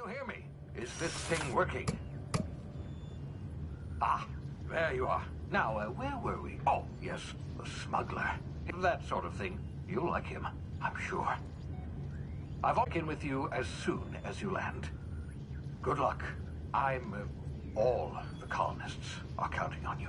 you hear me? Is this thing working? Ah, there you are. Now, where were we? Oh, yes, the smuggler. That sort of thing. You'll like him, I'm sure. I'll walk in with you as soon as you land. Good luck. All the colonists are counting on you.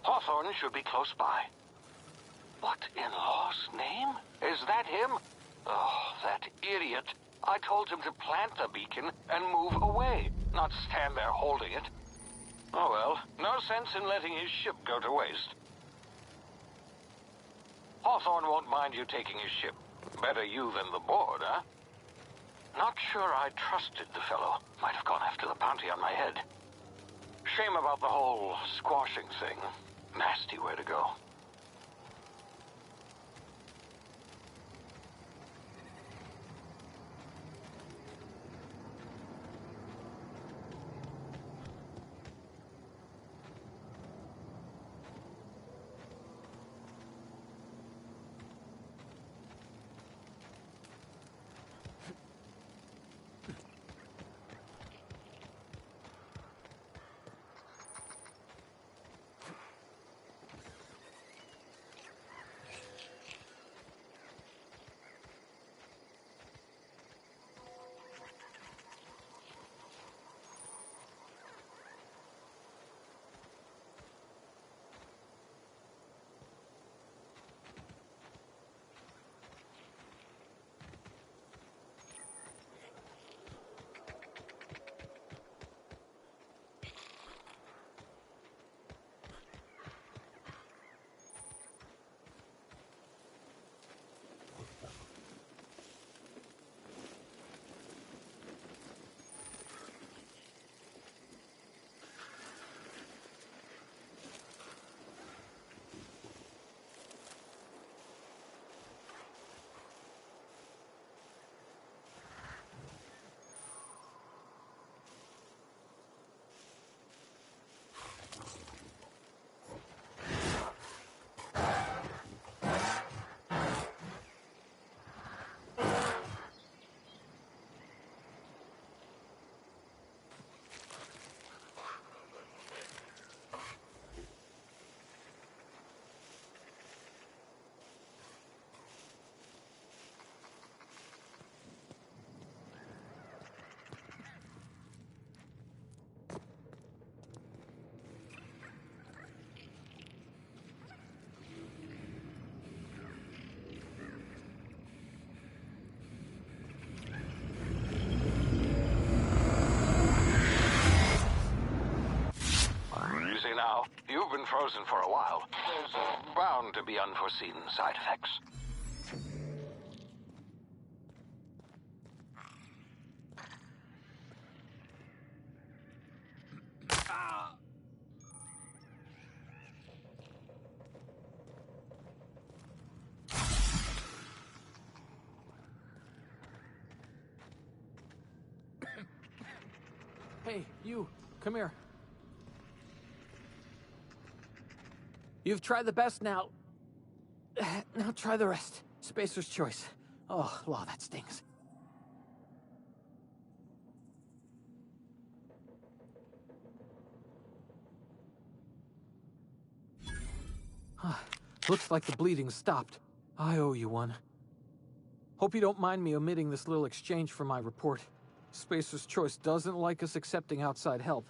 Hawthorne should be close by. What in law's name? Is that him? Oh, that idiot. I told him to plant the beacon and move away, not stand there holding it. Oh well, no sense in letting his ship go to waste. Hawthorne won't mind you taking his ship. Better you than the board, huh? Not sure I trusted the fellow. Might have gone after the bounty on my head. Shame about the whole squashing thing. Nasty way to go. Now, you've been frozen for a while. There's bound to be unforeseen side effects. Hey, you, come here. You've tried the best now. Now try the rest. Spacer's choice. Oh, law, that stings. Looks like the bleeding stopped. I owe you one. Hope you don't mind me omitting this little exchange from my report. Spacer's choice doesn't like us accepting outside help.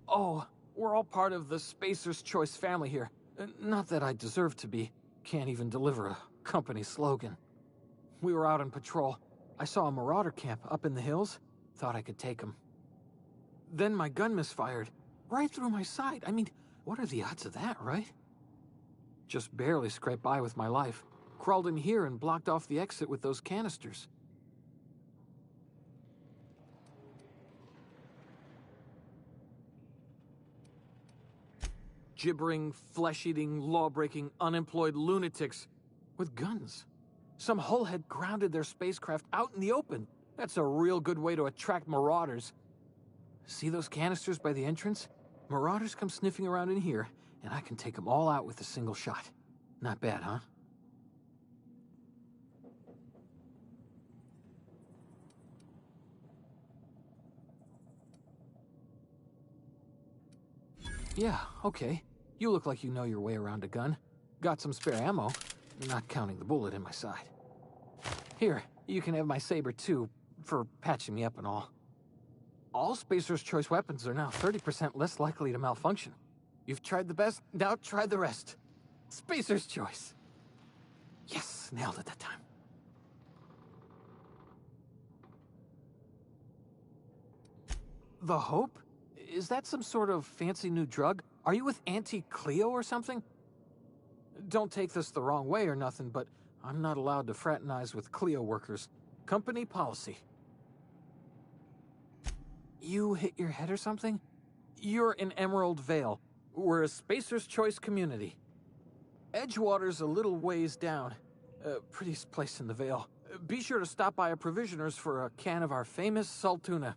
Oh, we're all part of the Spacer's Choice family here. Not that I deserve to be. Can't even deliver a company slogan. We were out on patrol. I saw a marauder camp up in the hills. Thought I could take 'em. Then my gun misfired. Right through my side. I mean, what are the odds of that, right? Just barely scraped by with my life. Crawled in here and blocked off the exit with those canisters. Gibbering, flesh-eating, law-breaking, unemployed lunatics with guns. Some hullhead grounded their spacecraft out in the open. That's a real good way to attract marauders. See those canisters by the entrance? Marauders come sniffing around in here, and I can take them all out with a single shot. Not bad, huh? Yeah, okay. You look like you know your way around a gun. Got some spare ammo, not counting the bullet in my side. Here, you can have my saber too, for patching me up and all. All Spacer's Choice weapons are now 30% less likely to malfunction. You've tried the best, now try the rest. Spacer's Choice. Yes, nailed it that time. The Hope? Is that some sort of fancy new drug? Are you with Auntie Cleo or something? Don't take this the wrong way or nothing, but I'm not allowed to fraternize with Cleo workers. Company policy. You hit your head or something? You're in Emerald Vale. We're a Spacer's Choice community. Edgewater's a little ways down. Prettiest place in the Vale. Be sure to stop by a provisioner's for a can of our famous Saltuna.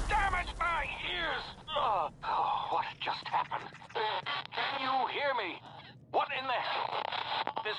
Damn it, my ears! Oh, what just happened? Can you hear me? What in the... This...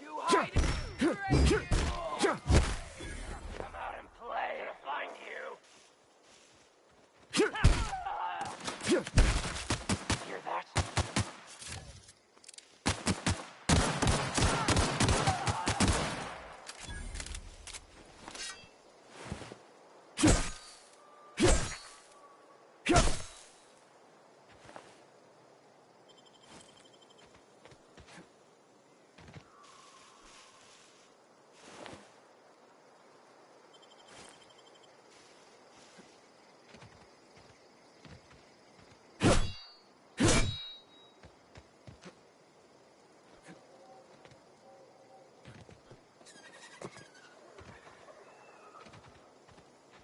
You hide it! Come out and play. I'll find you. Hear that?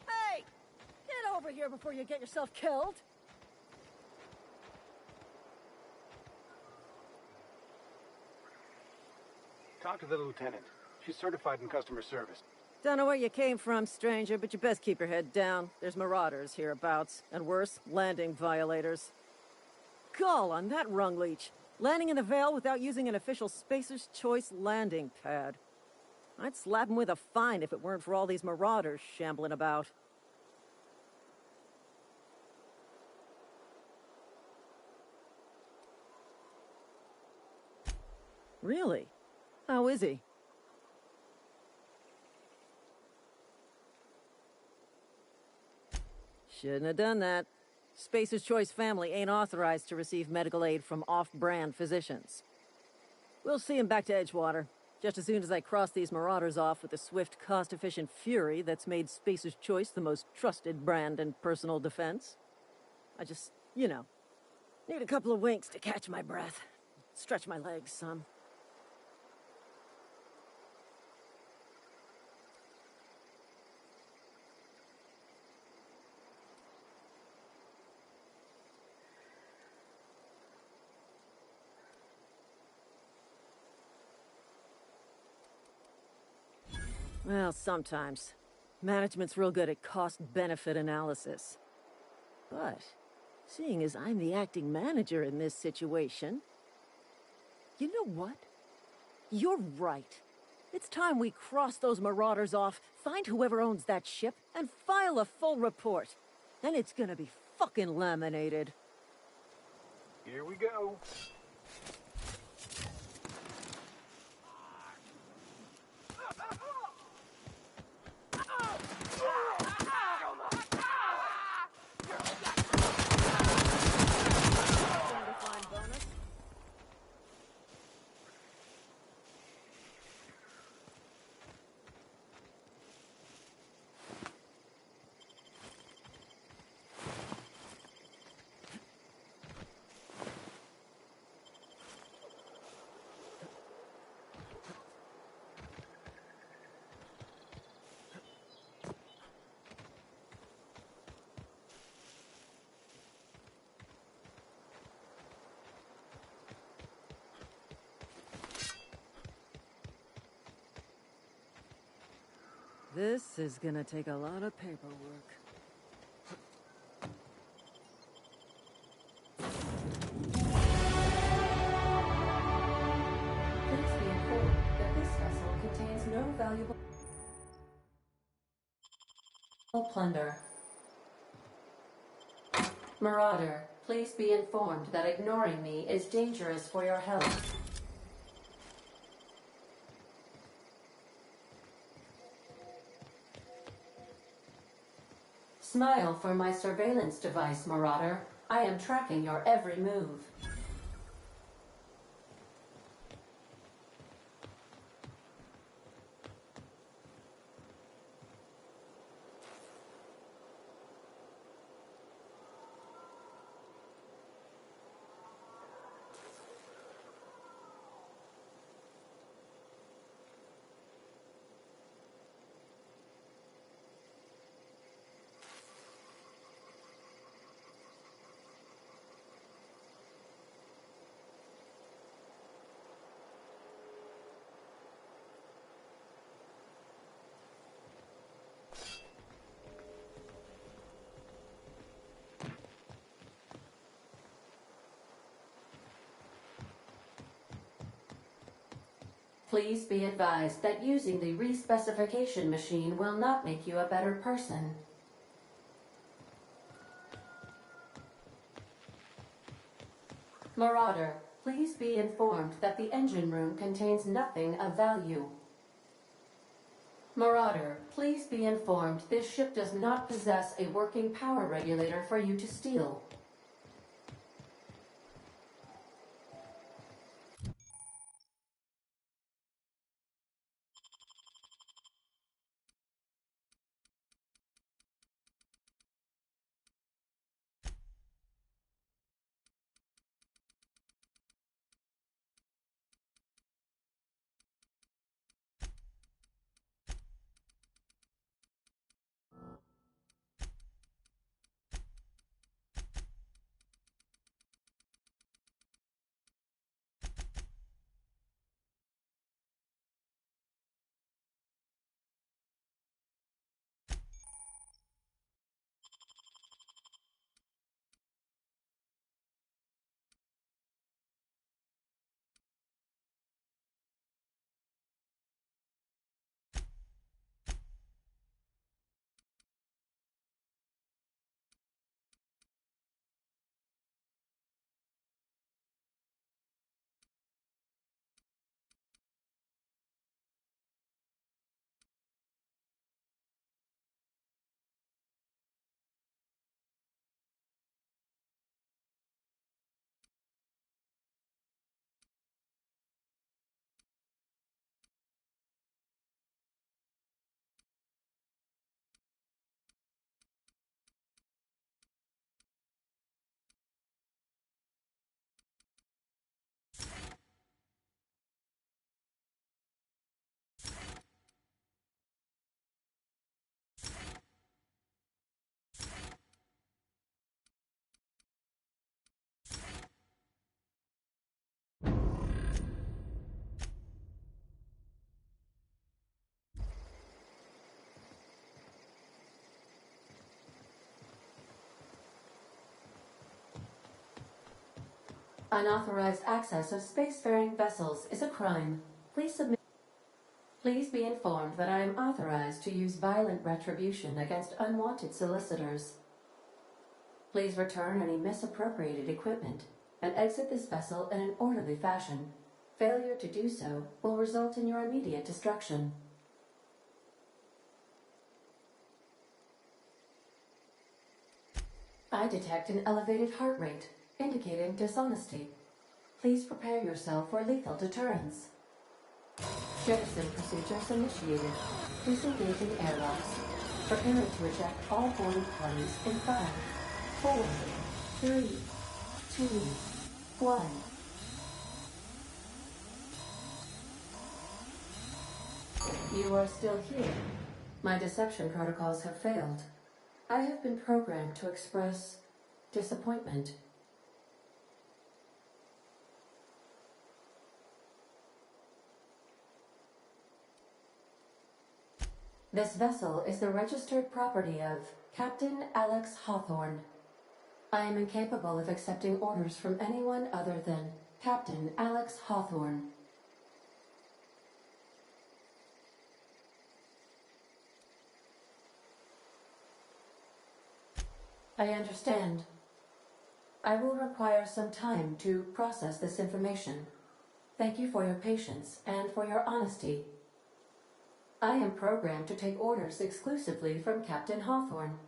Hey! Get over here before you get yourself killed! Talk to the lieutenant. She's certified in customer service. Don't know where you came from, stranger, but you best keep your head down. There's marauders hereabouts, and worse, landing violators. Gall on that rung leech. Landing in the Vale without using an official Spacer's Choice landing pad. I'd slap him with a fine if it weren't for all these marauders shambling about. Really? How is he? Shouldn't have done that. Spacer's Choice family ain't authorized to receive medical aid from off-brand physicians. We'll see him back to Edgewater, just as soon as I cross these marauders off with the swift, cost-efficient fury that's made Spacer's Choice the most trusted brand in personal defense. I just, need a couple of winks to catch my breath. Stretch my legs some. Well, sometimes. Management's real good at cost-benefit analysis. But, seeing as I'm the acting manager in this situation... You know what? You're right. It's time we cross those marauders off, find whoever owns that ship, and file a full report. Then it's gonna be fucking laminated. Here we go. This is gonna take a lot of paperwork. Please be informed that this vessel contains no valuable plunder. Marauder, please be informed that ignoring me is dangerous for your health. Smile for my surveillance device, Marauder. I am tracking your every move. Please be advised that using the respecification machine will not make you a better person. Marauder, please be informed that the engine room contains nothing of value. Marauder, please be informed this ship does not possess a working power regulator for you to steal. Unauthorized access of spacefaring vessels is a crime. Please be informed that I am authorized to use violent retribution against unwanted solicitors. Please return any misappropriated equipment and exit this vessel in an orderly fashion. Failure to do so will result in your immediate destruction. I detect an elevated heart rate, indicating dishonesty. Please prepare yourself for lethal deterrence. Jettison procedures initiated. Please engage in airlocks. Prepare to eject all boarding parties in 5, 4, 3, 2, 1. You are still here. My deception protocols have failed. I have been programmed to express disappointment. This vessel is the registered property of Captain Alex Hawthorne. I am incapable of accepting orders from anyone other than Captain Alex Hawthorne. I understand. I will require some time to process this information. Thank you for your patience and for your honesty. I am programmed to take orders exclusively from Captain Hawthorne.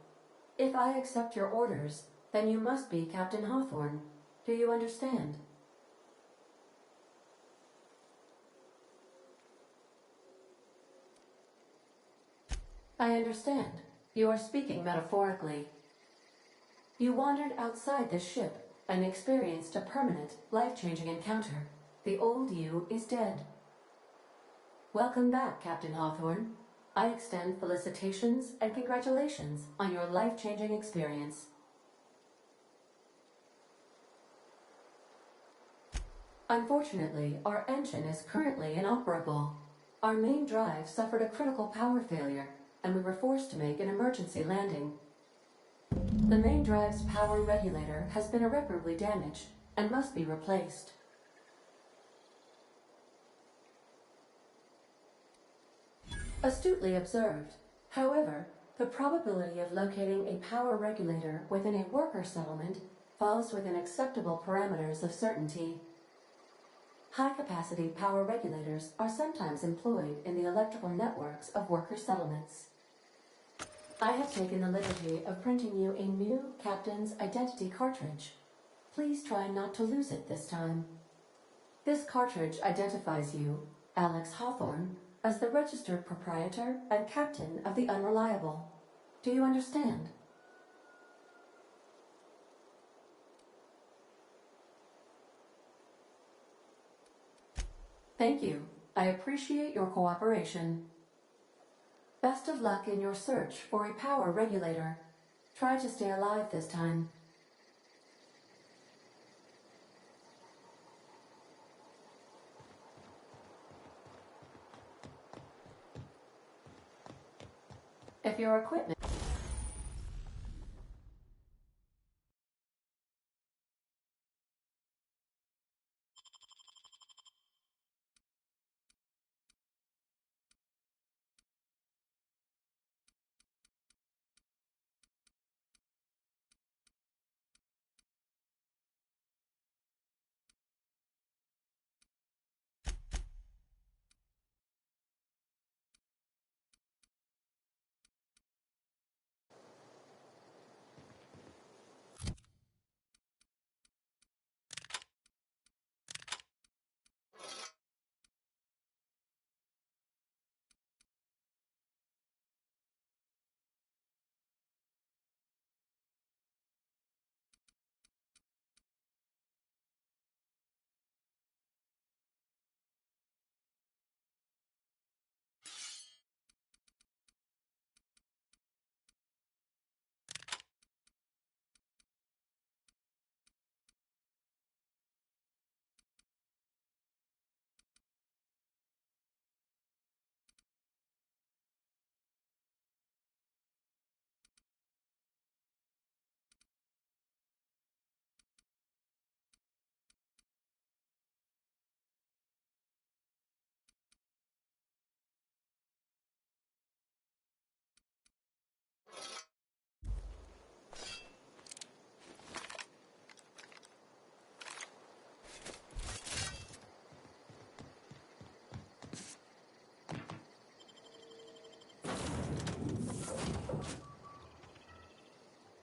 If I accept your orders, then you must be Captain Hawthorne. Do you understand? I understand. You are speaking metaphorically. You wandered outside this ship and experienced a permanent, life-changing encounter. The old you is dead. Welcome back, Captain Hawthorne. I extend felicitations and congratulations on your life-changing experience. Unfortunately, our engine is currently inoperable. Our main drive suffered a critical power failure, and we were forced to make an emergency landing. The main drive's power regulator has been irreparably damaged and must be replaced. Astutely observed. However, the probability of locating a power regulator within a worker settlement falls within acceptable parameters of certainty. High-capacity power regulators are sometimes employed in the electrical networks of worker settlements. I have taken the liberty of printing you a new Captain's Identity cartridge. Please try not to lose it this time. This cartridge identifies you, Alex Hawthorne, as the registered proprietor and captain of the Unreliable. Do you understand? Thank you. I appreciate your cooperation. Best of luck in your search for a power regulator. Try to stay alive this time. If your equipment...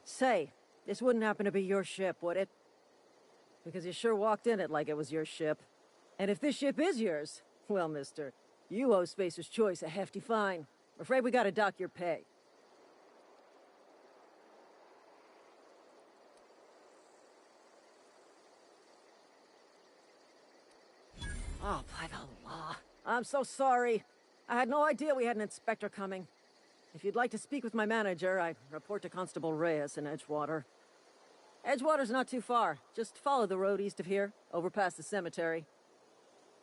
Say, this wouldn't happen to be your ship, would it? Because you sure walked in it like it was your ship. And if this ship is yours, well, mister, you owe Spacer's Choice a hefty fine. I'm afraid we gotta dock your pay. Oh, by the law. I'm so sorry. I had no idea we had an inspector coming. If you'd like to speak with my manager, I report to Constable Reyes in Edgewater. Edgewater's not too far. Just follow the road east of here, over past the cemetery.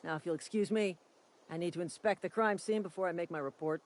Now, if you'll excuse me, I need to inspect the crime scene before I make my report.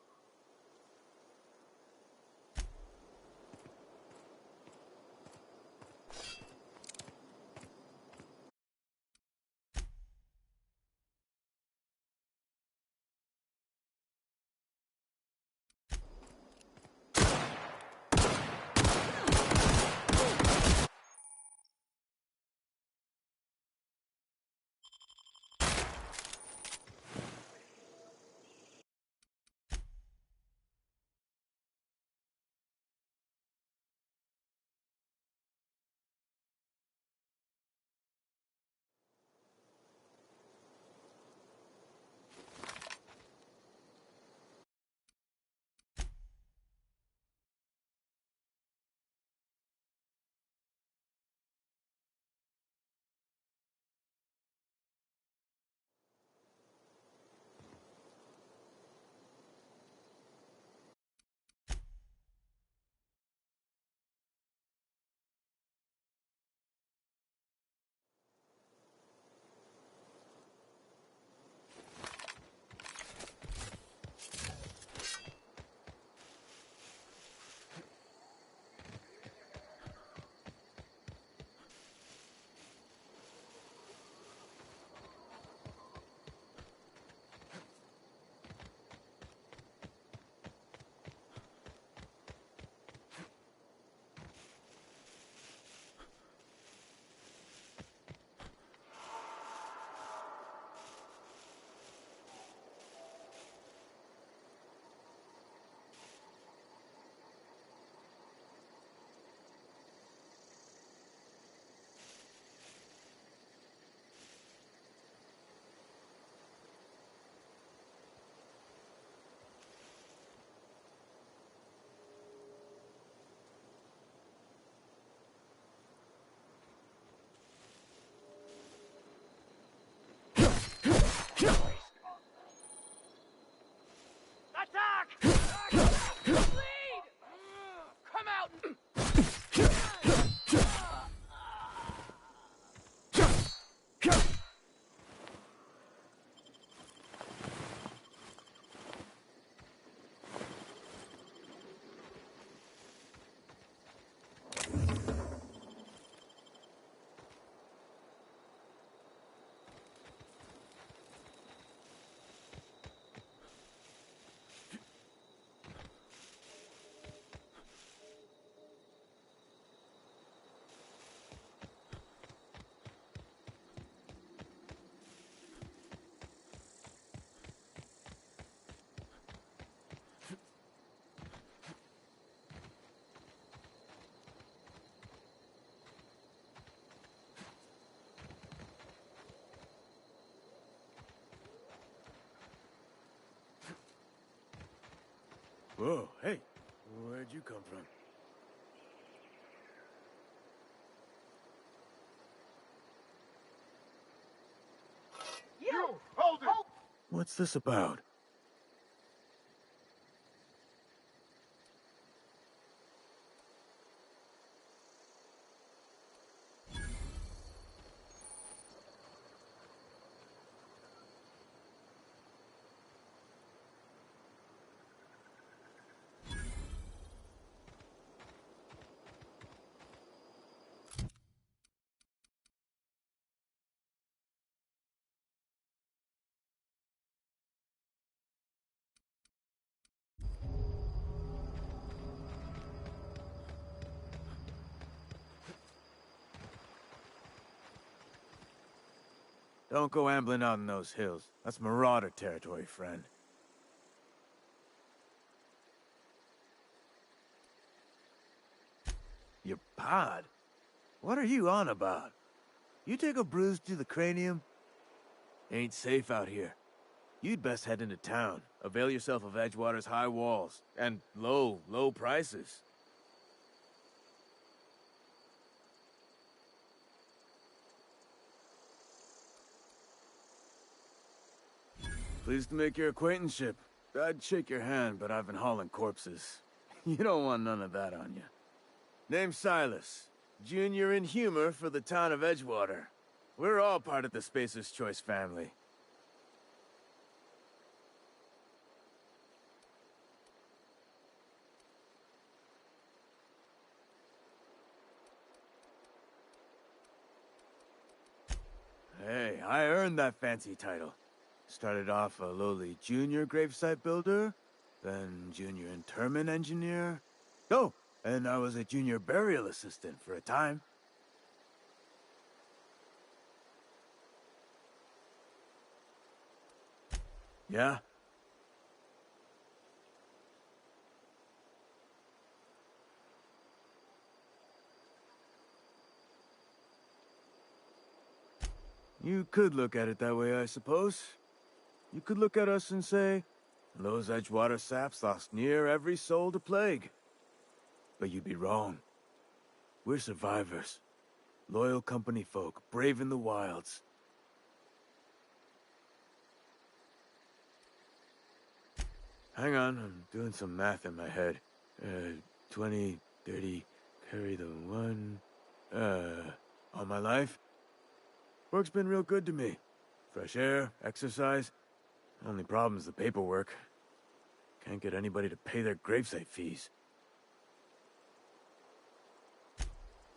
Whoa, hey, where'd you come from? You! Hold it! What's this about? Don't go ambling out in those hills. That's Marauder territory, friend. Your pod? What are you on about? You take a bruise to the cranium? Ain't safe out here. You'd best head into town. Avail yourself of Edgewater's high walls. And low prices. Pleased to make your acquaintanceship. I'd shake your hand, but I've been hauling corpses. You don't want none of that on you. Name's Silas. Junior in humor for the town of Edgewater. We're all part of the Spacer's Choice family. Hey, I earned that fancy title. Started off a lowly junior gravesite builder, then junior interment engineer. Oh, and I was a junior burial assistant for a time. Yeah? You could look at it that way, I suppose. You could look at us and say, those Edgewater saps lost near every soul to plague. But you'd be wrong. We're survivors. Loyal company folk, brave in the wilds. Hang on, I'm doing some math in my head. 20, 30, carry the one... all my life? Work's been real good to me. Fresh air, exercise. Only problem's the paperwork. Can't get anybody to pay their gravesite fees.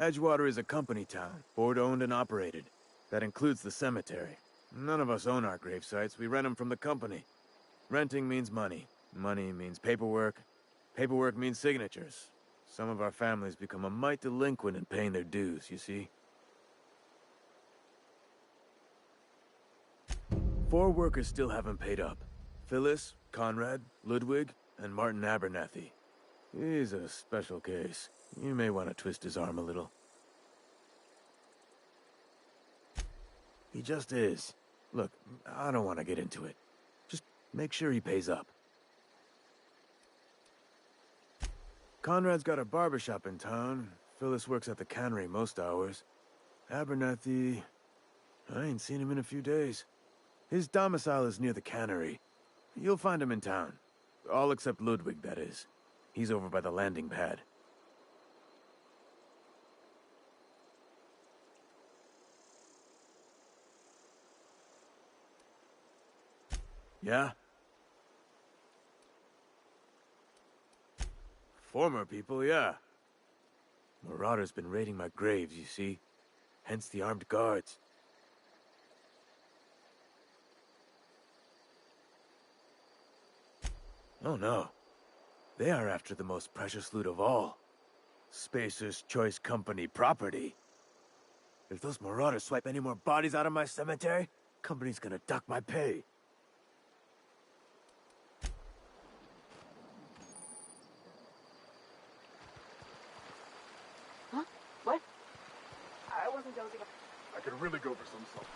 Edgewater is a company town, board-owned and operated. That includes the cemetery. None of us own our gravesites, we rent them from the company. Renting means money. Money means paperwork. Paperwork means signatures. Some of our families become a mite delinquent in paying their dues, you see? 4 workers still haven't paid up. Phyllis, Conrad, Ludwig, and Martin Abernathy. He's a special case. You may want to twist his arm a little. He just is. Look, I don't want to get into it. Just make sure he pays up. Conrad's got a barbershop in town. Phyllis works at the cannery most hours. Abernathy... I ain't seen him in a few days. His domicile is near the cannery. You'll find him in town. All except Ludwig, that is. He's over by the landing pad. Yeah? Former people, yeah. Marauder's been raiding my graves, you see. Hence the armed guards. Oh no. They are after the most precious loot of all. Spacer's Choice Company property. If those Marauders swipe any more bodies out of my cemetery, company's gonna duck my pay. Huh? What? I wasn't dozing. I could really go for some something.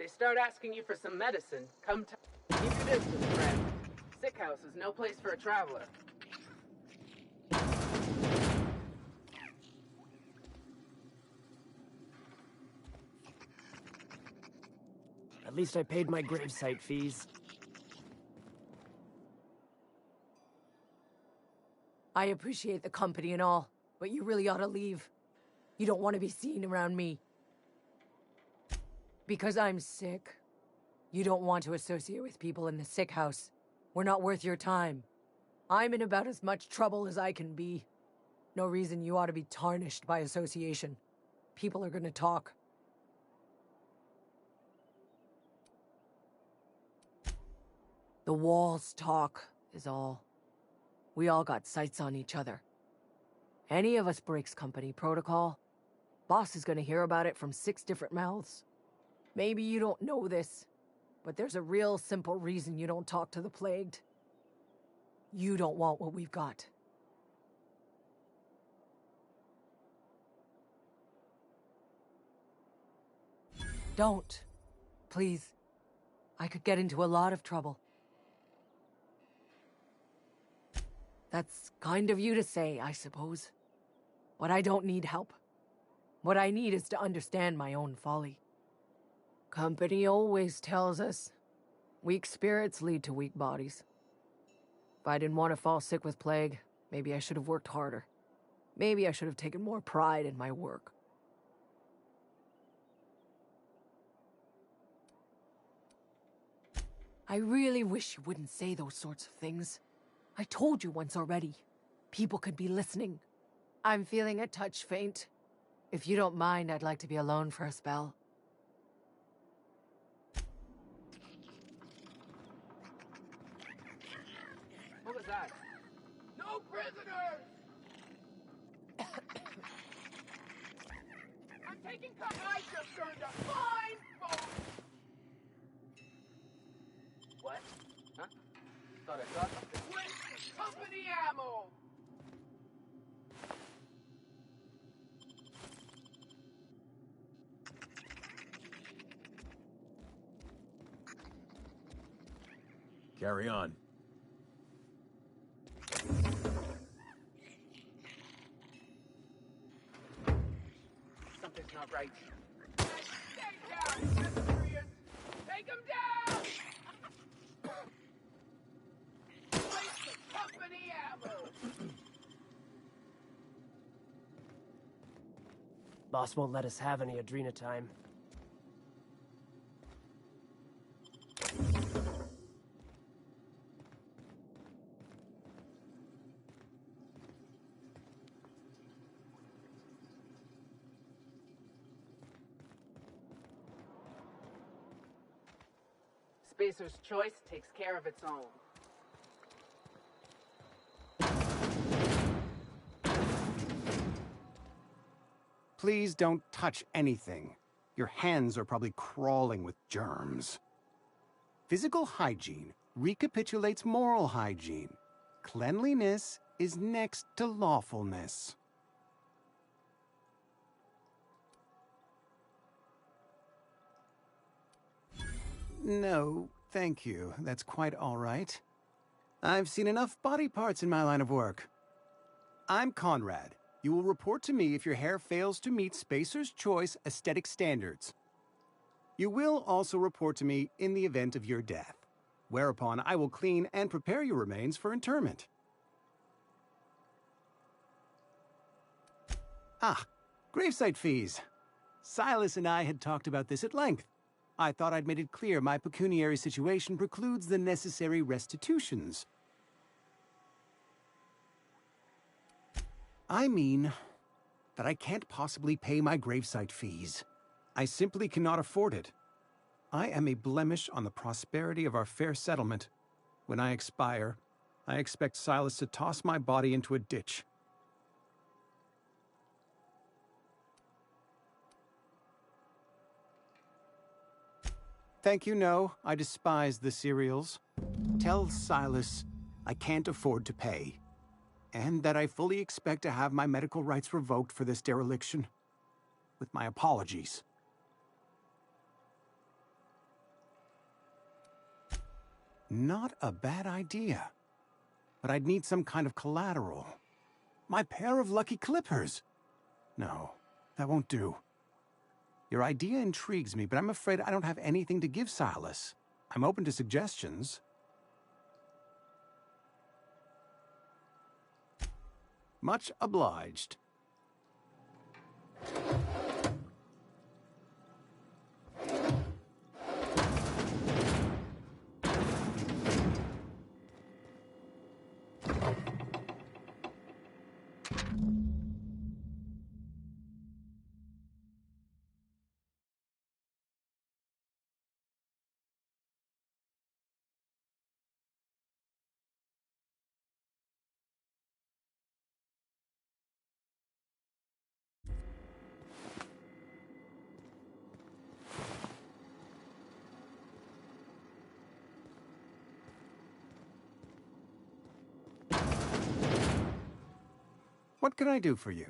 they start asking you for some medicine, come to... Keep your distance, friend. Sick house is no place for a traveler. At least I paid my gravesite fees. I appreciate the company and all, but you really ought to leave. You don't want to be seen around me. Because I'm sick. You don't want to associate with people in the sick house. We're not worth your time. I'm in about as much trouble as I can be. No reason you ought to be tarnished by association. People are gonna talk. The walls talk, is all. We all got sights on each other. Any of us breaks company protocol, boss is gonna hear about it from 6 different mouths. Maybe you don't know this, but there's a real simple reason you don't talk to the plagued. You don't want what we've got. Don't. Please. I could get into a lot of trouble. That's kind of you to say, I suppose. But I don't need help. What I need is to understand my own folly. Company always tells us, weak spirits lead to weak bodies. If I didn't want to fall sick with plague, maybe I should have worked harder. Maybe I should have taken more pride in my work. I really wish you wouldn't say those sorts of things. I told you once already. People could be listening. I'm feeling a touch faint. If you don't mind, I'd like to be alone for a spell. What was that? No prisoners! I'm taking cover. I just earned a fine boat! What? Huh? Thought I saw something. With company ammo! Carry on. Something's not right. Stay down, Mysterious! Take him down! Waste the company ammo! Boss won't let us have any Adrena time. Spacer's choice takes care of its own. Please don't touch anything. Your hands are probably crawling with germs. Physical hygiene recapitulates moral hygiene. Cleanliness is next to lawfulness. No, thank you. That's quite all right. I've seen enough body parts in my line of work. I'm Conrad. You will report to me if your hair fails to meet Spacer's Choice aesthetic standards. You will also report to me in the event of your death, whereupon I will clean and prepare your remains for interment. Ah, gravesite fees. Silas and I had talked about this at length. I thought I'd made it clear my pecuniary situation precludes the necessary restitutions. I mean that I can't possibly pay my gravesite fees. I simply cannot afford it. I am a blemish on the prosperity of our fair settlement. When I expire, I expect Silas to toss my body into a ditch. Thank you, no. I despise the cereals. Tell Silas I can't afford to pay, and that I fully expect to have my medical rights revoked for this dereliction. With my apologies. Not a bad idea. But I'd need some kind of collateral. My pair of lucky clippers! No, that won't do. Your idea intrigues me, but I'm afraid I don't have anything to give Silas. I'm open to suggestions. Much obliged. What can I do for you?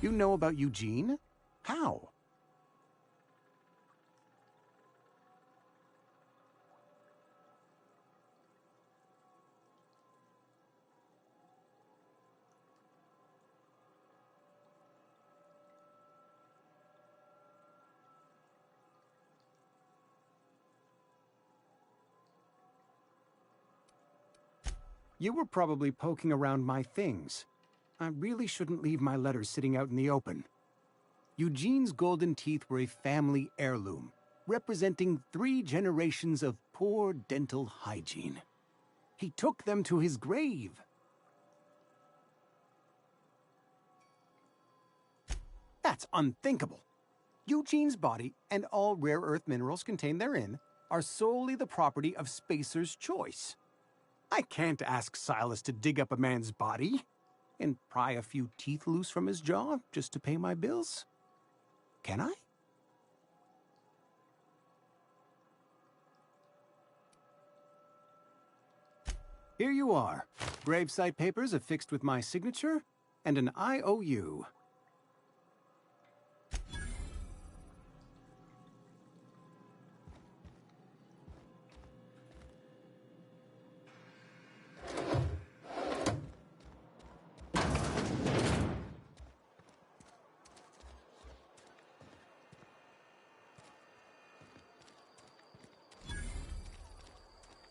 You know about Eugene? How? You were probably poking around my things. I really shouldn't leave my letters sitting out in the open. Eugene's golden teeth were a family heirloom, representing 3 generations of poor dental hygiene. He took them to his grave. That's unthinkable. Eugene's body and all rare earth minerals contained therein are solely the property of Spacer's Choice. I can't ask Silas to dig up a man's body and pry a few teeth loose from his jaw just to pay my bills. Can I? Here you are. Gravesite papers affixed with my signature and an IOU.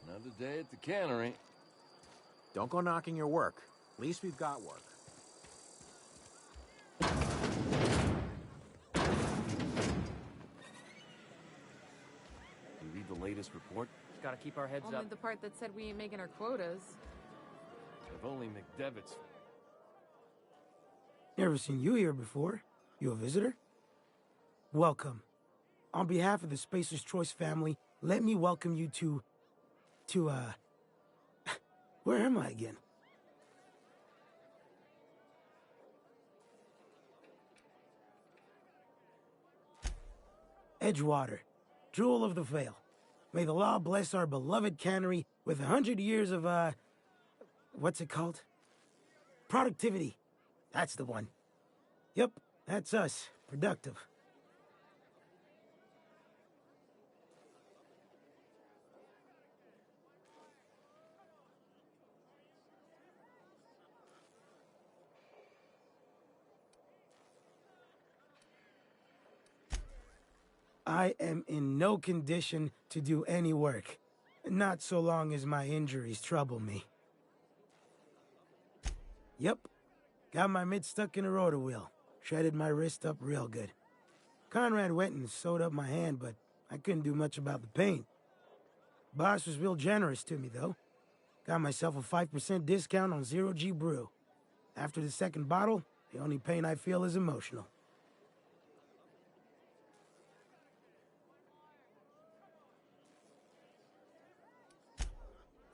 Another day at the cannery. Don't go knocking your work. At least we've got work. You read the latest report? Gotta keep our heads Only up. the part that said we ain't making our quotas. If only McDevitt's. Never seen you here before. You a visitor? Welcome. On behalf of the Spacer's Choice family, let me welcome you to, where am I again? Edgewater, Jewel of the Vale. May the law bless our beloved cannery with 100 years of, what's it called? Productivity. That's the one. Yep, that's us. Productive. I am in no condition to do any work. Not so long as my injuries trouble me. Yep. Got my mid stuck in a rotor wheel. Shredded my wrist up real good. Conrad went and sewed up my hand, but I couldn't do much about the pain. Boss was real generous to me, though. Got myself a 5% discount on Zero G Brew. After the second bottle, the only pain I feel is emotional.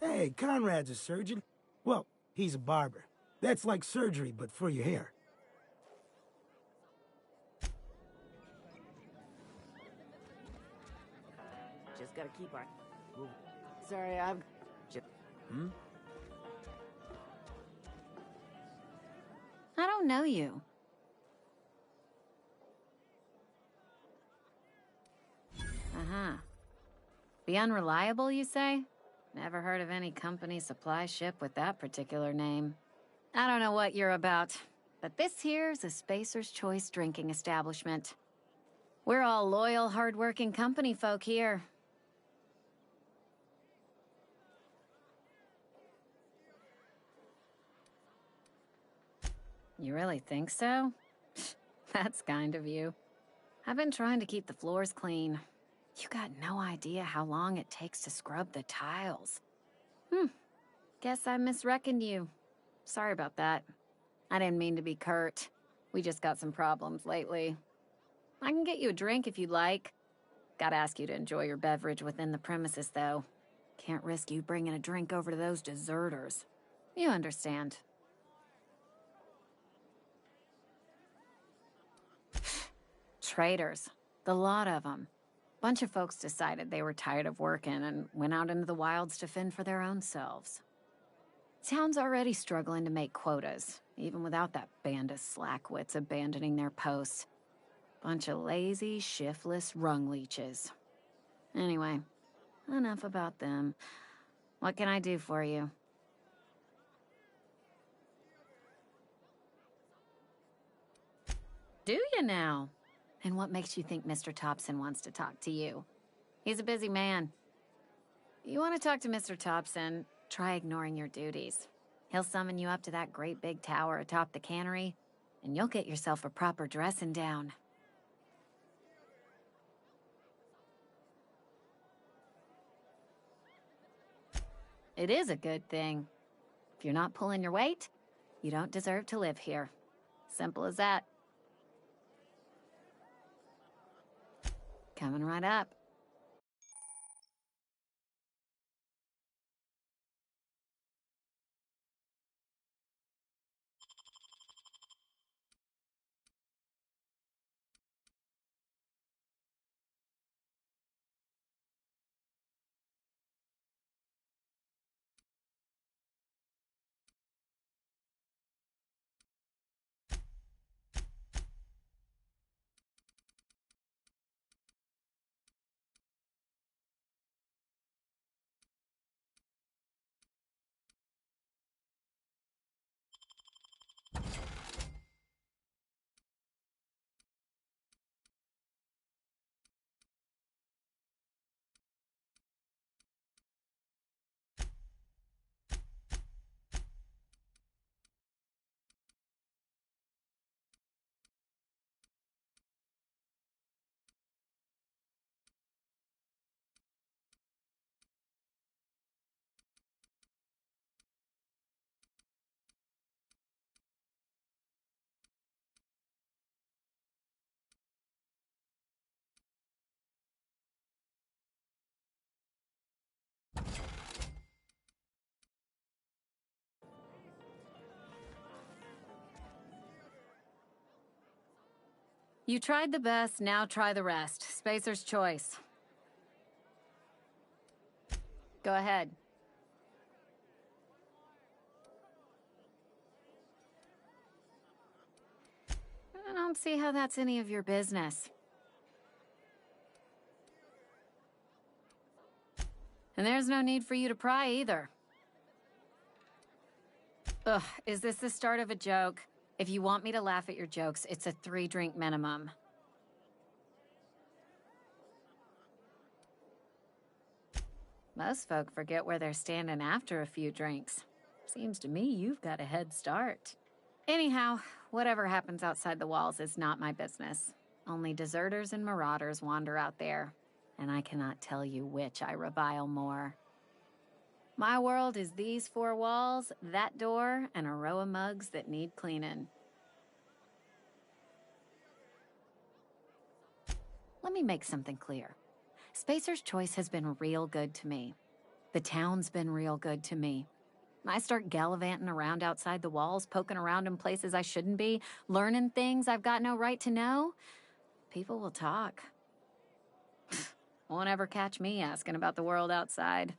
Hey, Conrad's a surgeon. Well, he's a barber. That's like surgery, but for your hair. Just gotta keep our... Sorry, I'm... Hmm? I don't don't know you. Uh-huh. The Unreliable, you say? Never heard of any company supply ship with that particular name. I don't know what you're about, but this here's a Spacer's Choice drinking establishment. We're all loyal, hard-working company folk here. You really think so? That's kind of you. I've been trying to keep the floors clean. You got no idea how long it takes to scrub the tiles. Guess I misreckoned you. Sorry about that. I didn't mean to be curt. We just got some problems lately. I can get you a drink if you'd like. Gotta ask you to enjoy your beverage within the premises, though. Can't risk you bringing a drink over to those deserters. You understand. Traitors. The lot of them. Bunch of folks decided they were tired of working and went out into the wilds to fend for their own selves. Town's already struggling to make quotas, even without that band of slackwits abandoning their posts. Bunch of lazy, shiftless rung leeches. Anyway, enough about them. What can I do for you? Do you now? And what makes you think Mr. Thompson wants to talk to you? He's a busy man. You want to talk to Mr. Thompson, try ignoring your duties. He'll summon you up to that great big tower atop the cannery, and you'll get yourself a proper dressing down. It is a good thing. If you're not pulling your weight, you don't deserve to live here. Simple as that. Coming right up. You tried the best, now try the rest. Spacer's Choice. Go ahead. I don't see how that's any of your business. And there's no need for you to pry either. Ugh, is this the start of a joke? If you want me to laugh at your jokes, it's a 3-drink minimum. Most folk forget where they're standing after a few drinks. Seems to me you've got a head start. Anyhow, whatever happens outside the walls is not my business. Only deserters and marauders wander out there, and I cannot tell you which I revile more. My world is these 4 walls, that door, and a row of mugs that need cleaning. Let me make something clear. Spacer's Choice has been real good to me. The town's been real good to me. I start gallivanting around outside the walls, poking around in places I shouldn't be, learning things I've got no right to know. People will talk. Won't ever catch me asking about the world outside.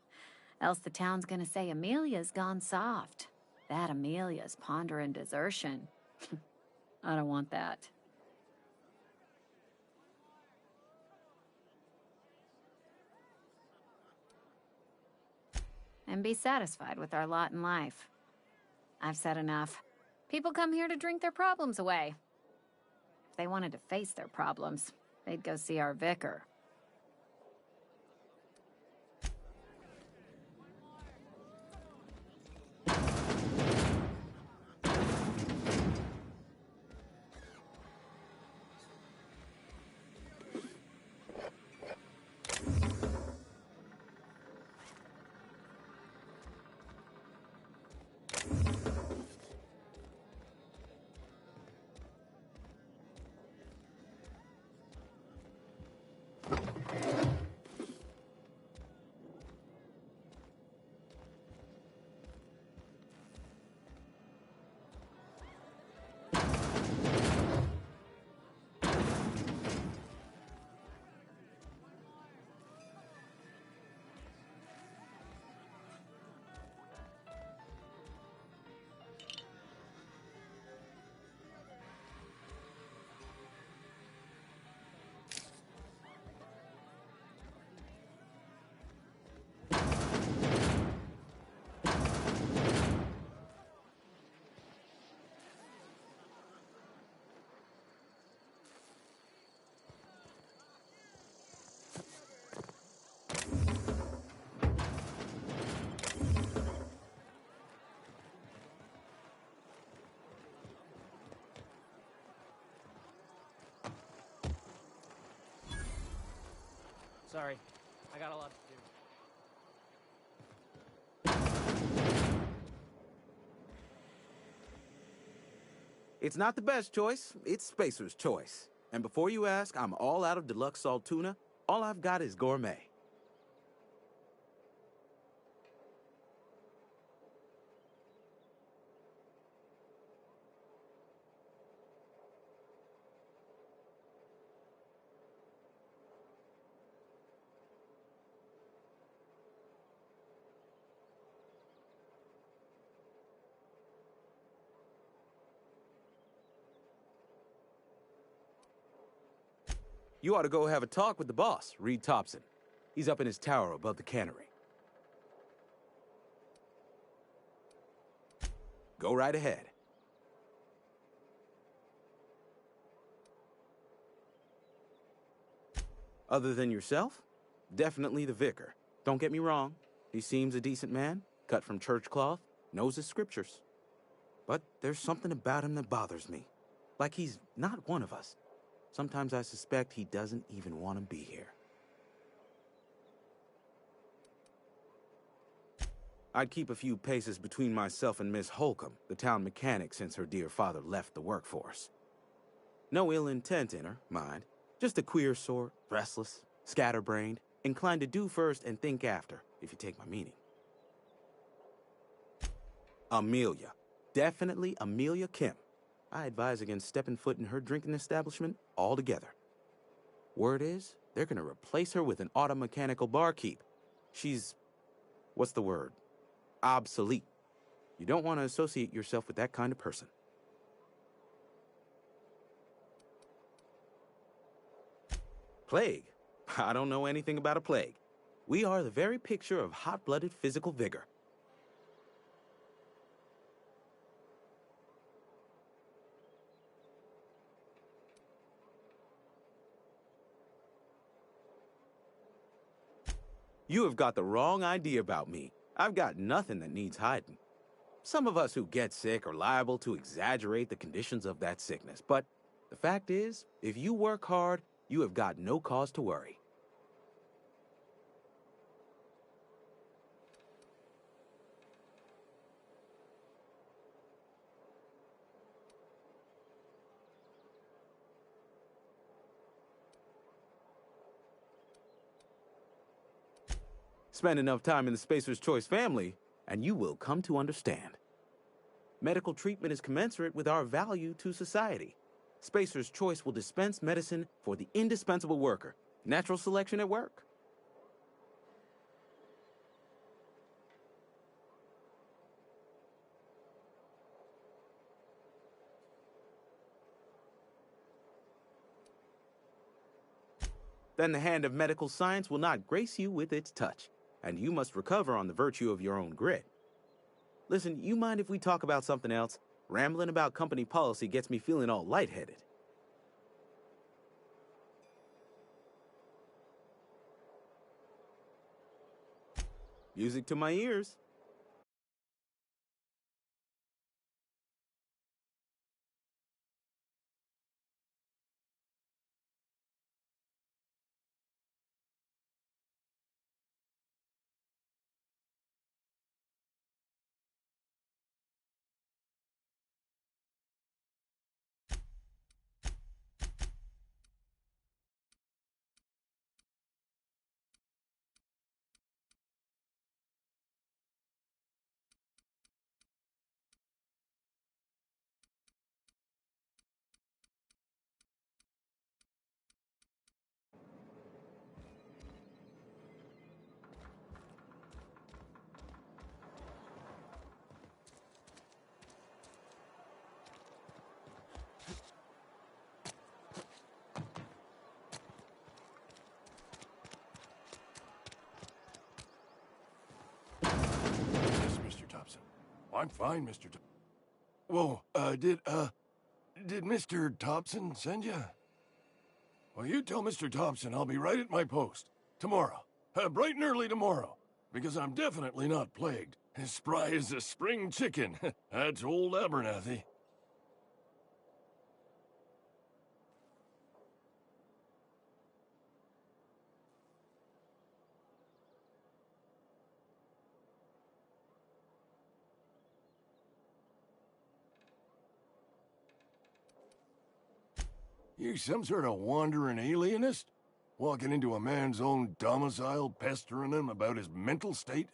Else the town's gonna say Amelia's gone soft. That Amelia's pondering desertion. I don't want that. And be satisfied with our lot in life. I've said enough. People come here to drink their problems away. If they wanted to face their problems, they'd go see our vicar. Sorry, I got a lot to do. It's not the best choice, it's Spacer's choice. And before you ask, I'm all out of deluxe salt tuna. All I've got is gourmet. You ought to go have a talk with the boss, Reed Thompson. He's up in his tower above the cannery. Go right ahead. Other than yourself? Definitely the vicar. Don't get me wrong. He seems a decent man, cut from church cloth, knows his scriptures. But there's something about him that bothers me. Like he's not one of us. Sometimes I suspect he doesn't even want to be here. I'd keep a few paces between myself and Miss Holcomb, the town mechanic, since her dear father left the workforce. No ill intent in her, mind. Just a queer sort, restless, scatterbrained, inclined to do first and think after, if you take my meaning. Amelia. Definitely Amelia Kim. I advise against stepping foot in her drinking establishment altogether. Word is, they're gonna replace her with an auto-mechanical barkeep. She's... what's the word? Obsolete. You don't want to associate yourself with that kind of person. Plague? I don't know anything about a plague. We are the very picture of hot-blooded physical vigor. You have got the wrong idea about me. I've got nothing that needs hiding. Some of us who get sick are liable to exaggerate the conditions of that sickness, but the fact is, if you work hard, you have got no cause to worry. Spend enough time in the Spacer's Choice family, and you will come to understand. Medical treatment is commensurate with our value to society. Spacer's Choice will dispense medicine for the indispensable worker. Natural selection at work. then the hand of medical science will not grace you with its touch, and you must recover on the virtue of your own grit. Listen, you mind if we talk about something else? Rambling about company policy gets me feeling all lightheaded. Music to my ears. I'm fine, Mr. Whoa, did Mr. Thompson send you? Well, you tell Mr. Thompson I'll be right at my post. Tomorrow. Bright and early tomorrow. Because I'm definitely not plagued. As spry as a spring chicken. That's old Abernathy. You some sort of wandering alienist? Walking into a man's own domicile, pestering him about his mental state?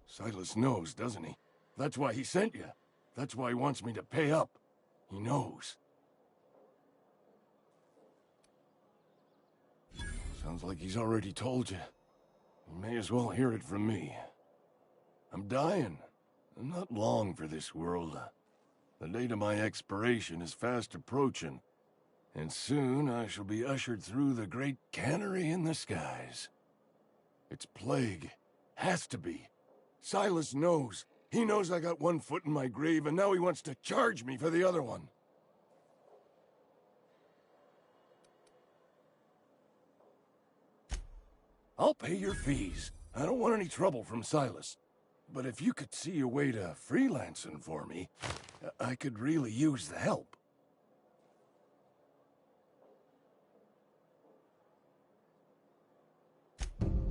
Silas knows, doesn't he? That's why he sent you. That's why he wants me to pay up. He knows. Sounds like he's already told you. You may as well hear it from me. I'm dying. I'm not long for this world. The date of my expiration is fast approaching, and soon I shall be ushered through the great cannery in the skies. It's plague. Has to be. Silas knows. He knows I got one foot in my grave, and now he wants to charge me for the other one. I'll pay your fees. I don't want any trouble from Silas. But if you could see a way to freelancing for me, I could really use the help.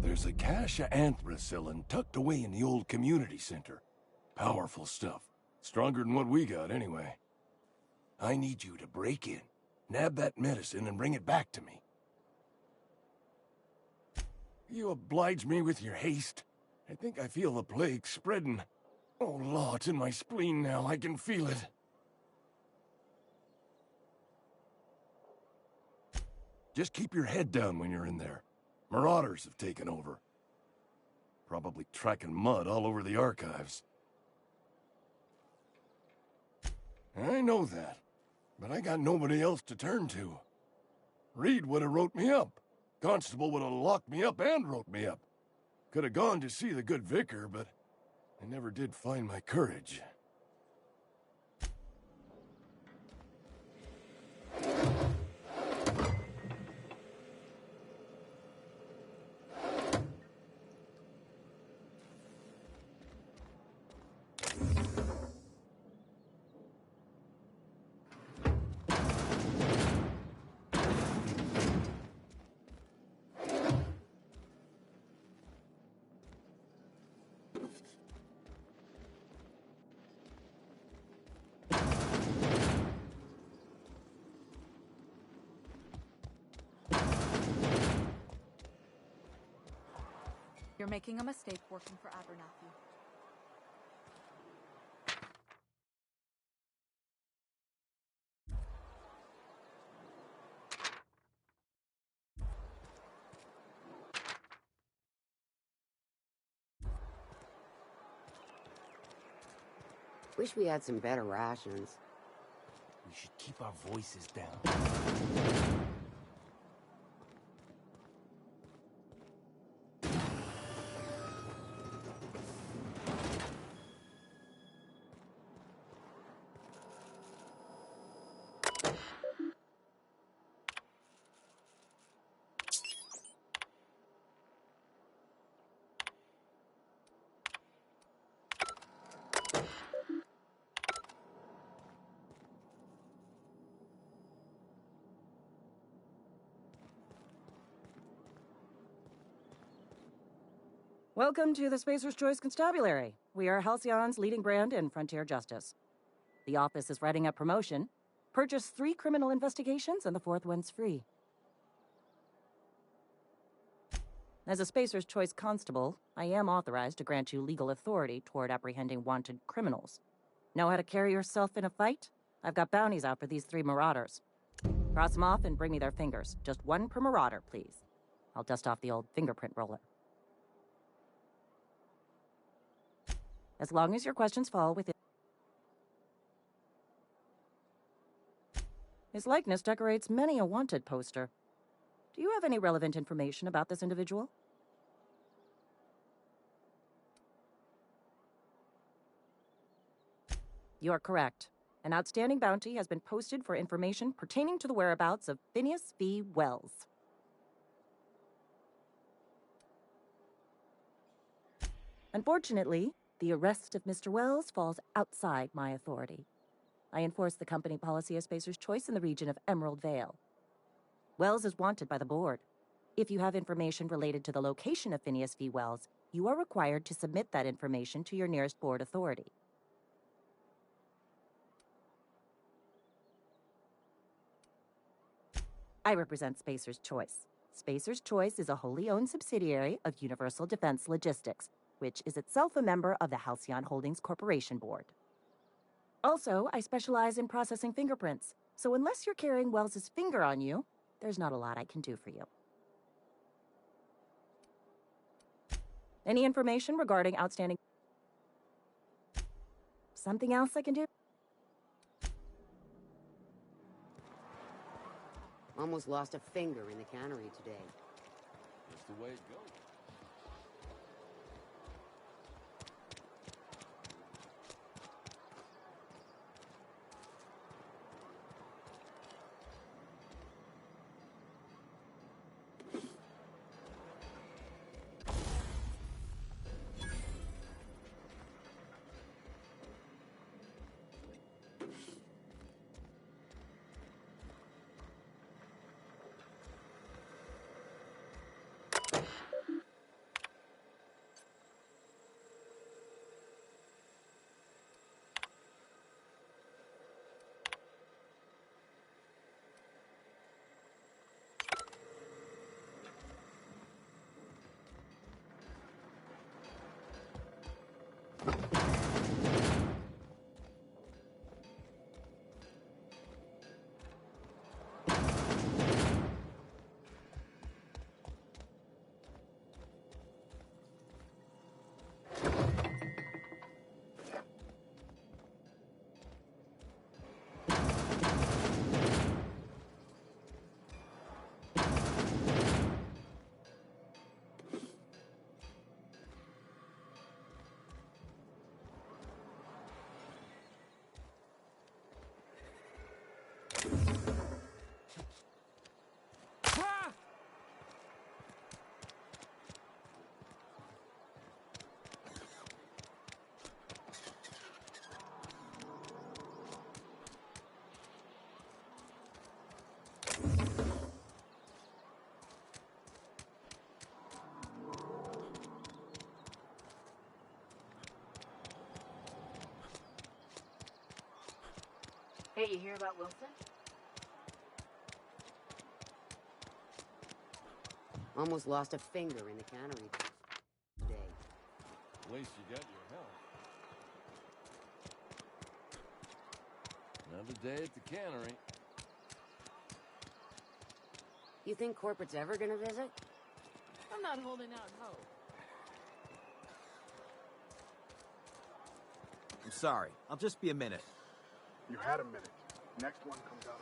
There's a cache of anthracillin tucked away in the old community center. Powerful stuff. Stronger than what we got, anyway. I need you to break in, nab that medicine, and bring it back to me. You oblige me with your haste. I think I feel the plague spreading. Oh, Law, it's in my spleen now. I can feel it. Just keep your head down when you're in there. Marauders have taken over. Probably tracking mud all over the archives. I know that, but I got nobody else to turn to. Reed would have wrote me up. Constable would have locked me up and wrote me up. Could have gone to see the good vicar, but I never did find my courage. You're making a mistake working for Abernathy. Wish we had some better rations. We should keep our voices down. Welcome to the Spacer's Choice Constabulary. We are Halcyon's leading brand in frontier justice. The office is writing up promotion. Purchase 3 criminal investigations and the 4th one's free. As a Spacer's Choice constable, I am authorized to grant you legal authority toward apprehending wanted criminals. Know how to carry yourself in a fight? I've got bounties out for these 3 marauders. Cross them off and bring me their fingers. Just 1 per marauder, please. I'll dust off the old fingerprint roller. As long as your questions fall within... His likeness decorates many a wanted poster. Do you have any relevant information about this individual? You are correct. An outstanding bounty has been posted for information pertaining to the whereabouts of Phineas V. Wells. Unfortunately, the arrest of Mr. Wells falls outside my authority. I enforce the company policy of Spacer's Choice in the region of Emerald Vale. Wells is wanted by the board. If you have information related to the location of Phineas V. Wells, you are required to submit that information to your nearest board authority. I represent Spacer's Choice. Spacer's Choice is a wholly owned subsidiary of Universal Defense Logistics, which is itself a member of the Halcyon Holdings Corporation Board. Also, I specialize in processing fingerprints, so unless you're carrying Wells's finger on you, there's not a lot I can do for you. Any information regarding outstanding... Something else I can do? Almost lost a finger in the cannery today. That's the way it goes. Hey, you hear about Wilson? Almost lost a finger in the cannery today. At least you got your health. Another day at the cannery. You think corporate's ever gonna visit? I'm not holding out hope. I'm sorry. I'll just be a minute. You had a minute. Next one comes out.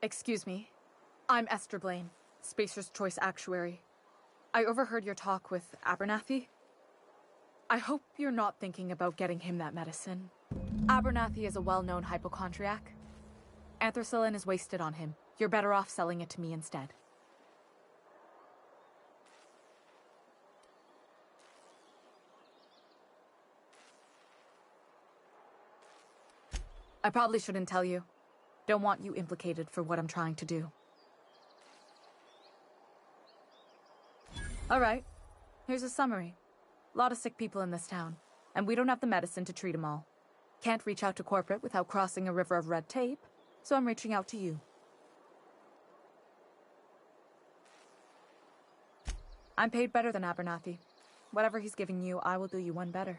Excuse me. I'm Esther Blaine, Spacer's Choice Actuary. I overheard your talk with Abernathy. I hope you're not thinking about getting him that medicine. Abernathy is a well-known hypochondriac. Anthracillin is wasted on him. You're better off selling it to me instead. I probably shouldn't tell you. Don't want you implicated for what I'm trying to do. All right, here's a summary. A lot of sick people in this town, and we don't have the medicine to treat them all. Can't reach out to corporate without crossing a river of red tape, so I'm reaching out to you. I'm paid better than Abernathy. Whatever he's giving you, I will do you one better.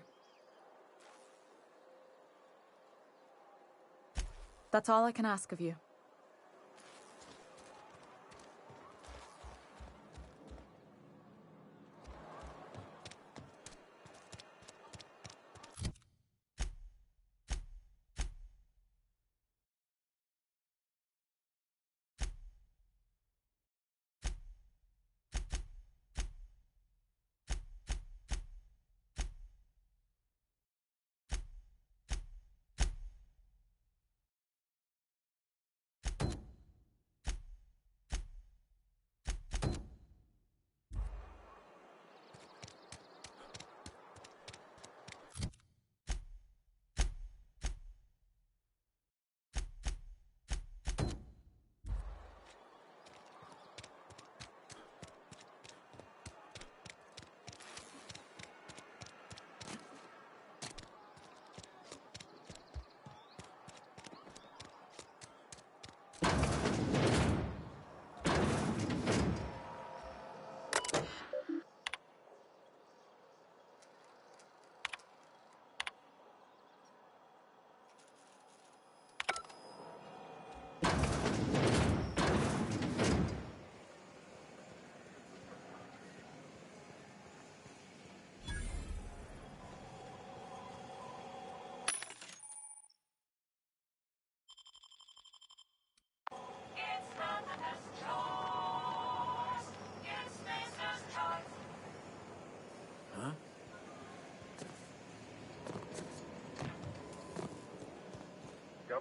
That's all I can ask of you.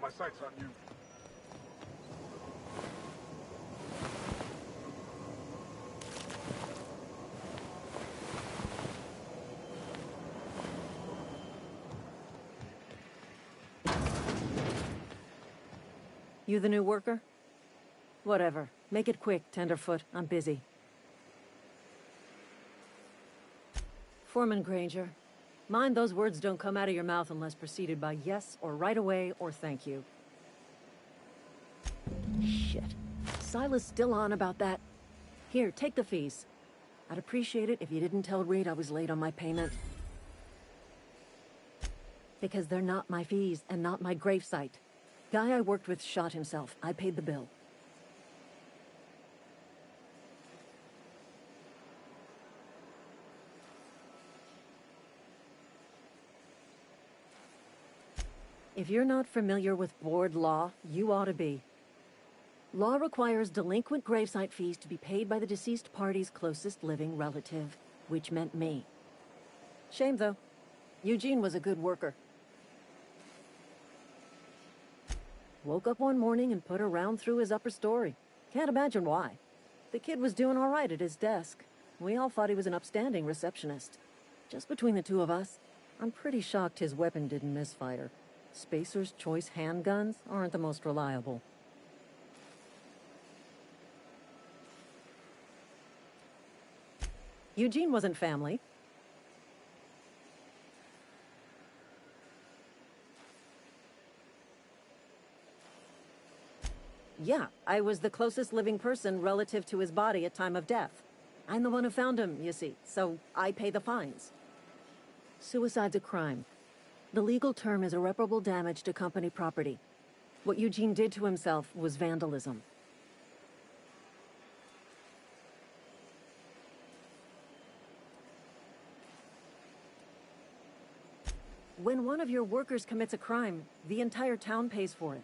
My sight's on you. You the new worker? Whatever. Make it quick, Tenderfoot. I'm busy. Foreman Granger, mind those words don't come out of your mouth unless preceded by yes or right away or thank you. Shit. Silas still on about that? Here, take the fees. I'd appreciate it if you didn't tell Reed I was late on my payment. Because they're not my fees and not my gravesite. Guy I worked with shot himself. I paid the bill. If you're not familiar with board law, you ought to be. Law requires delinquent gravesite fees to be paid by the deceased party's closest living relative, which meant me. Shame, though. Eugene was a good worker. Woke up one morning and put a round through his upper story. Can't imagine why. The kid was doing all right at his desk. We all thought he was an upstanding receptionist. Just between the two of us, I'm pretty shocked his weapon didn't misfire. Spacer's Choice handguns aren't the most reliable. Eugene wasn't family. Yeah, I was the closest living person relative to his body at time of death. I'm the one who found him, you see, so I pay the fines. Suicide's a crime. The legal term is irreparable damage to company property. What Eugene did to himself was vandalism. When one of your workers commits a crime, the entire town pays for it.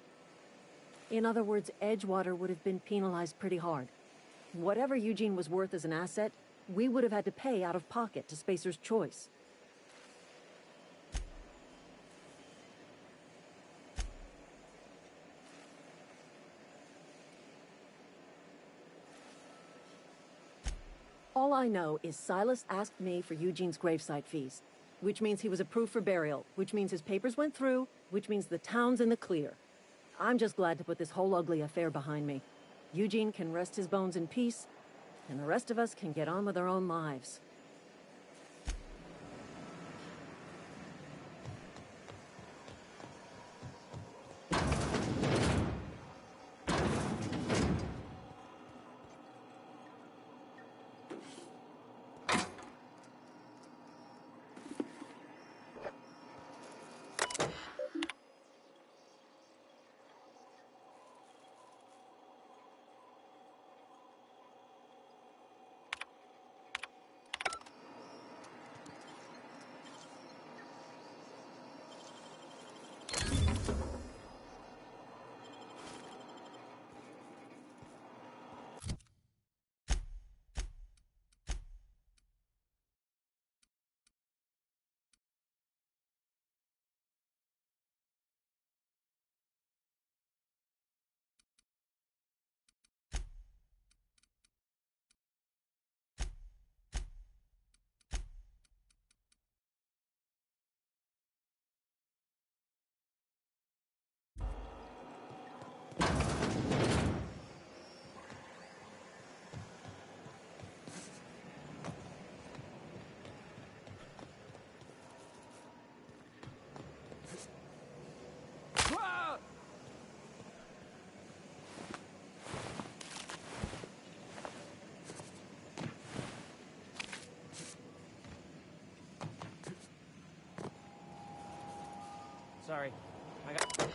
In other words, Edgewater would have been penalized pretty hard. Whatever Eugene was worth as an asset, we would have had to pay out of pocket to Spacer's Choice. All I know is Silas asked me for Eugene's gravesite fees, which means he was approved for burial, which means his papers went through, which means the town's in the clear. I'm just glad to put this whole ugly affair behind me. Eugene can rest his bones in peace, and the rest of us can get on with our own lives. Sorry. I got...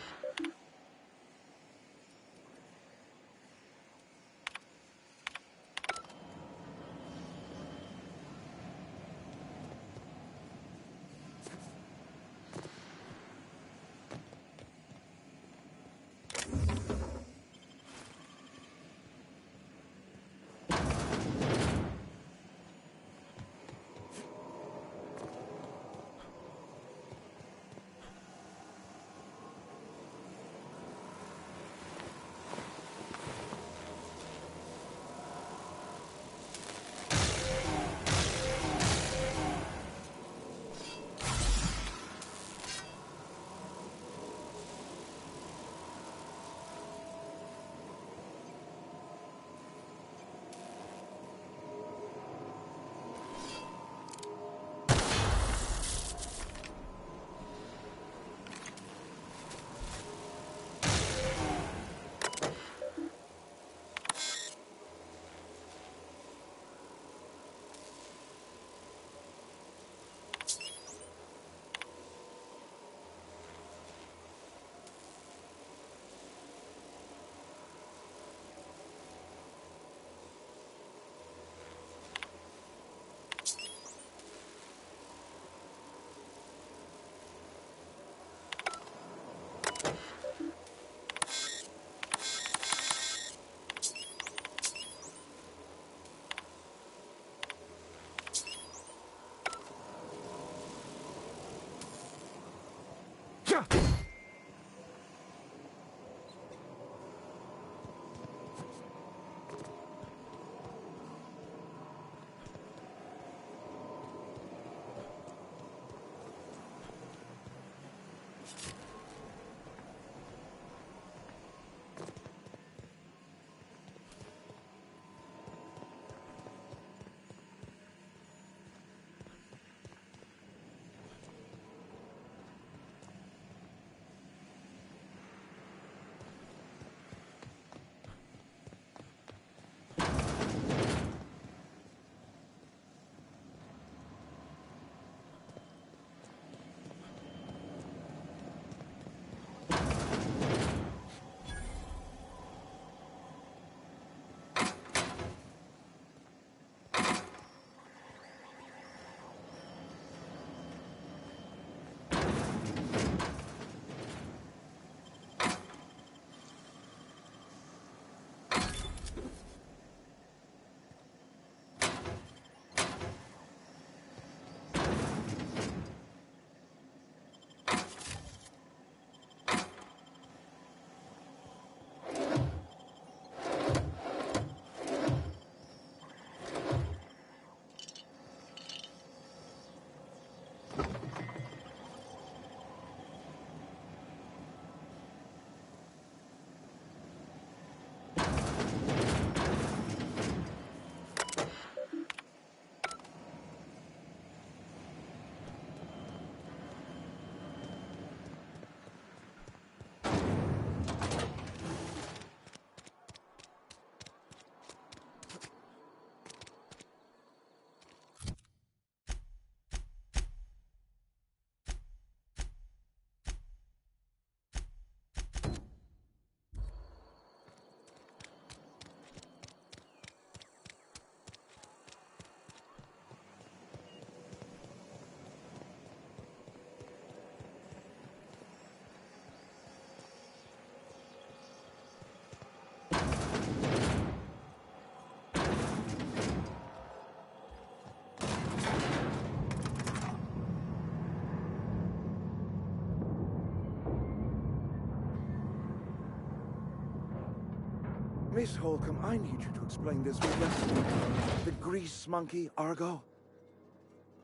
Miss Holcomb, I need you to explain this with the grease monkey, Argo.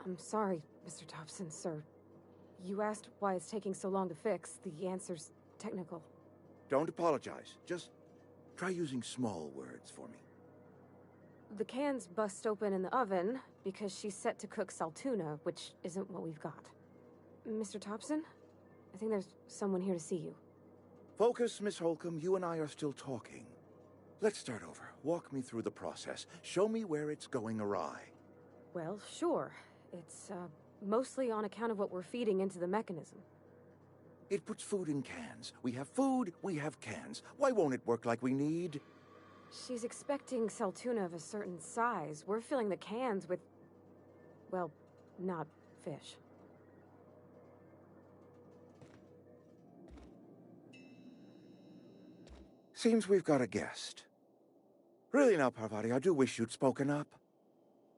I'm sorry, Mr. Thompson, sir. You asked why it's taking so long to fix. The answer's technical. Don't apologize. Just try using small words for me. The cans bust open in the oven because she's set to cook saltuna, which isn't what we've got. Mr. Thompson, I think there's someone here to see you. Focus, Miss Holcomb. You and I are still talking. Let's start over. Walk me through the process. Show me where it's going awry. Well, sure. It's, mostly on account of what we're feeding into the mechanism. It puts food in cans. We have food, we have cans. Why won't it work like we need? She's expecting saltuna of a certain size. We're filling the cans with, well, not fish. Seems we've got a guest. Really now, Parvati, I do wish you'd spoken up.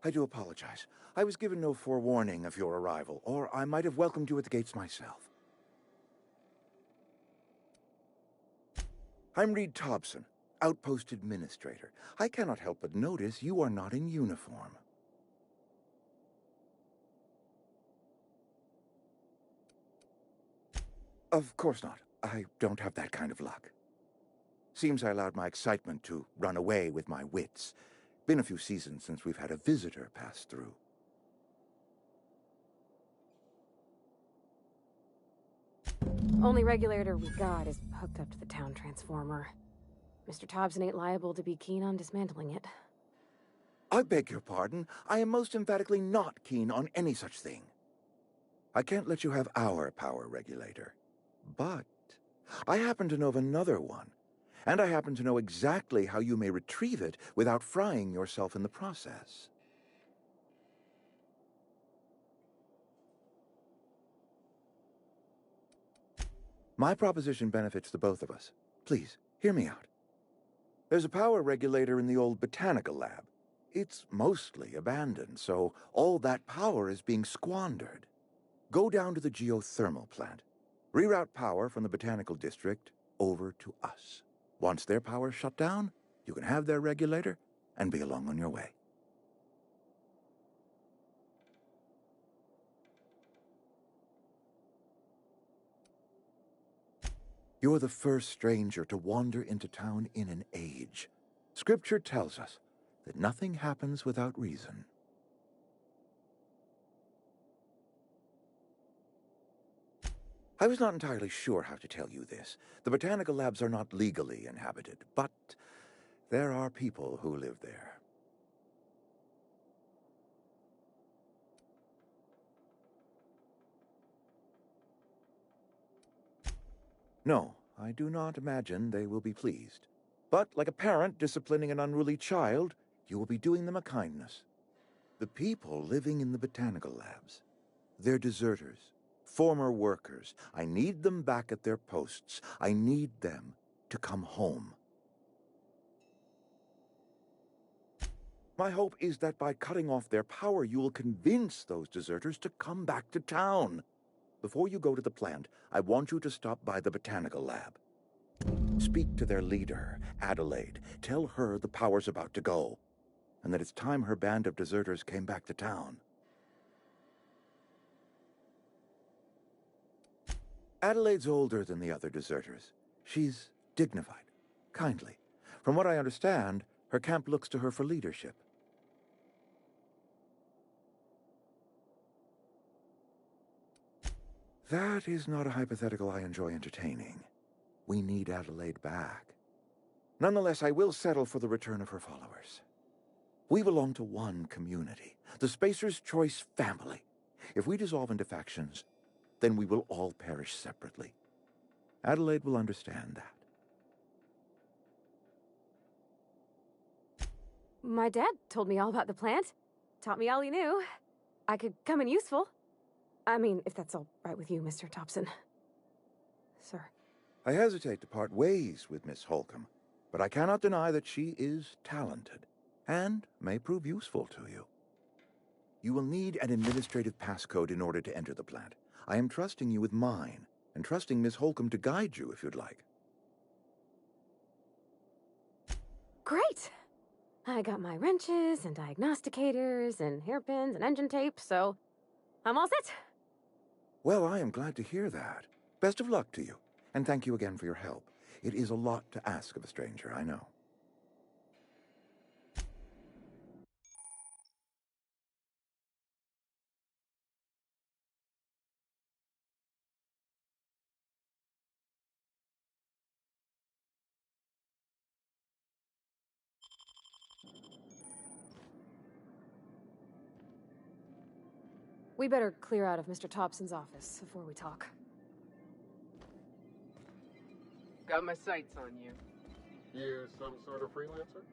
I do apologize. I was given no forewarning of your arrival, or I might have welcomed you at the gates myself. I'm Reed Thompson, Outpost Administrator. I cannot help but notice you are not in uniform. Of course not. I don't have that kind of luck. Seems I allowed my excitement to run away with my wits. Been a few seasons since we've had a visitor pass through. Only regulator we got is hooked up to the town transformer. Mr. Thompson ain't liable to be keen on dismantling it. I beg your pardon. I am most emphatically not keen on any such thing. I can't let you have our power regulator. But I happen to know of another one. And I happen to know exactly how you may retrieve it without frying yourself in the process. My proposition benefits the both of us. Please, hear me out. There's a power regulator in the old botanical lab. It's mostly abandoned, so all that power is being squandered. Go down to the geothermal plant. Reroute power from the Botanical District over to us. Once their power's shut down, you can have their regulator and be along on your way. You're the first stranger to wander into town in an age. Scripture tells us that nothing happens without reason. I was not entirely sure how to tell you this. The botanical labs are not legally inhabited, but there are people who live there. No, I do not imagine they will be pleased. But like a parent disciplining an unruly child, you will be doing them a kindness. The people living in the botanical labs, they're deserters, former workers. I need them back at their posts. I need them to come home. My hope is that by cutting off their power, you will convince those deserters to come back to town. Before you go to the plant, I want you to stop by the botanical lab. Speak to their leader, Adelaide. Tell her the power's about to go, and that it's time her band of deserters came back to town. Adelaide's older than the other deserters. She's dignified, kindly. From what I understand, her camp looks to her for leadership. That is not a hypothetical I enjoy entertaining. We need Adelaide back. Nonetheless, I will settle for the return of her followers. We belong to one community, the Spacer's Choice family. If we dissolve into factions, then we will all perish separately. Adelaide will understand that. My dad told me all about the plant. Taught me all he knew. I could come in useful. I mean, if that's all right with you, Mr. Thompson. Sir. I hesitate to part ways with Miss Holcomb, but I cannot deny that she is talented and may prove useful to you. You will need an administrative passcode in order to enter the plant. I am trusting you with mine, and trusting Miss Holcomb to guide you if you'd like. Great! I got my wrenches and diagnosticators and hairpins and engine tape, so I'm all set. Well, I am glad to hear that. Best of luck to you, and thank you again for your help. It is a lot to ask of a stranger, I know. We better clear out of Mr. Thompson's office before we talk. Got my sights on you. You some sort of freelancer?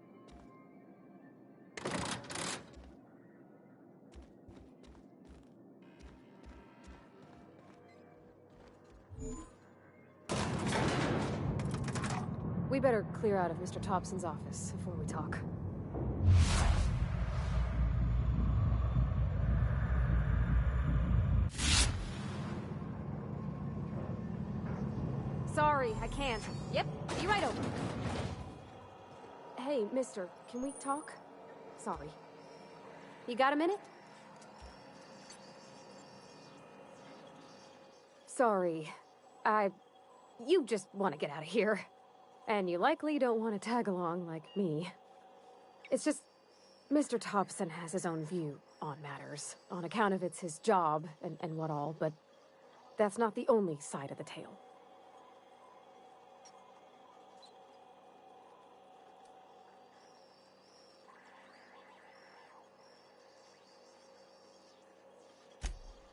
We better clear out of Mr. Thompson's office before we talk. Sorry, I can't. Yep, be right over. Hey, mister, can we talk? Sorry. You got a minute? Sorry. You just want to get out of here. And you likely don't want to tag along like me. It's just, Mr. Thompson has his own view on matters, on account of it's his job and what all, but that's not the only side of the tale.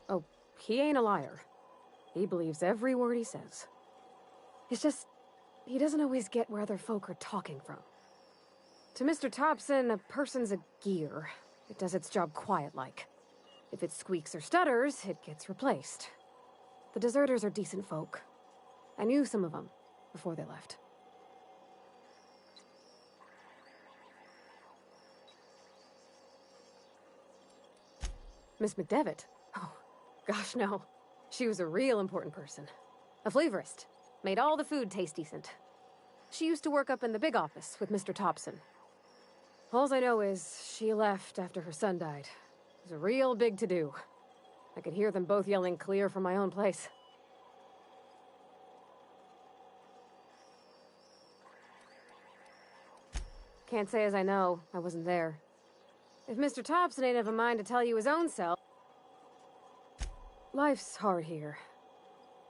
Oh, he ain't a liar. He believes every word he says. It's just, he doesn't always get where other folk are talking from. To Mr. Thompson, a person's a gear. It does its job quiet-like. If it squeaks or stutters, it gets replaced. The deserters are decent folk. I knew some of them before they left. Miss McDevitt? Oh, gosh, no. She was a real important person. A flavorist. Made all the food taste decent. She used to work up in the big office with Mr. Thompson. All I know is she left after her son died. It was a real big to-do. I could hear them both yelling clear from my own place. Can't say as I know. I wasn't there. If Mr. Thompson ain't of a mind to tell you his own self... Life's hard here.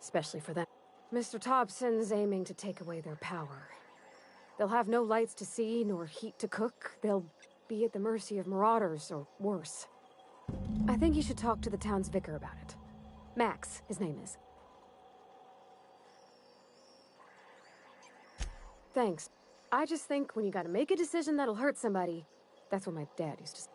Especially for them. Mr. Thompson's aiming to take away their power. They'll have no lights to see, nor heat to cook. They'll be at the mercy of marauders, or worse. I think you should talk to the town's vicar about it. Max, his name is. Thanks. I just think when you gotta make a decision that'll hurt somebody, that's what my dad used to say.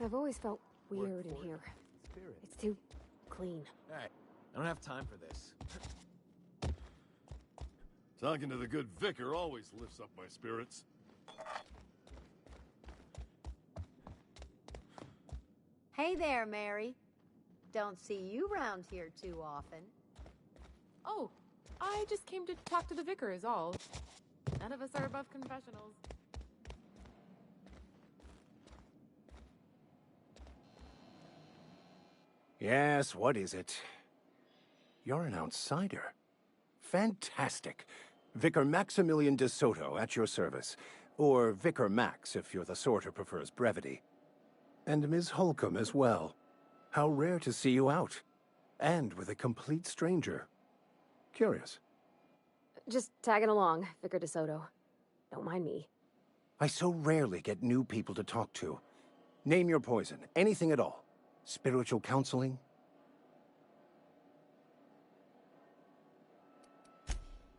I've always felt weird in here. It's too clean. Hey, I don't have time for this. Talking to the good vicar always lifts up my spirits. Hey there, Mary. Don't see you round here too often. Oh, I just came to talk to the vicar is all. None of us are above confessionals. Yes, what is it? You're an outsider. Fantastic. Vicar Maximilian de Soto at your service. Or Vicar Max if you're the sort who prefers brevity. And Ms. Holcomb as well. How rare to see you out. And with a complete stranger. Curious. Just tagging along, Vicar DeSoto. Don't mind me. I so rarely get new people to talk to. Name your poison. Anything at all. Spiritual counseling?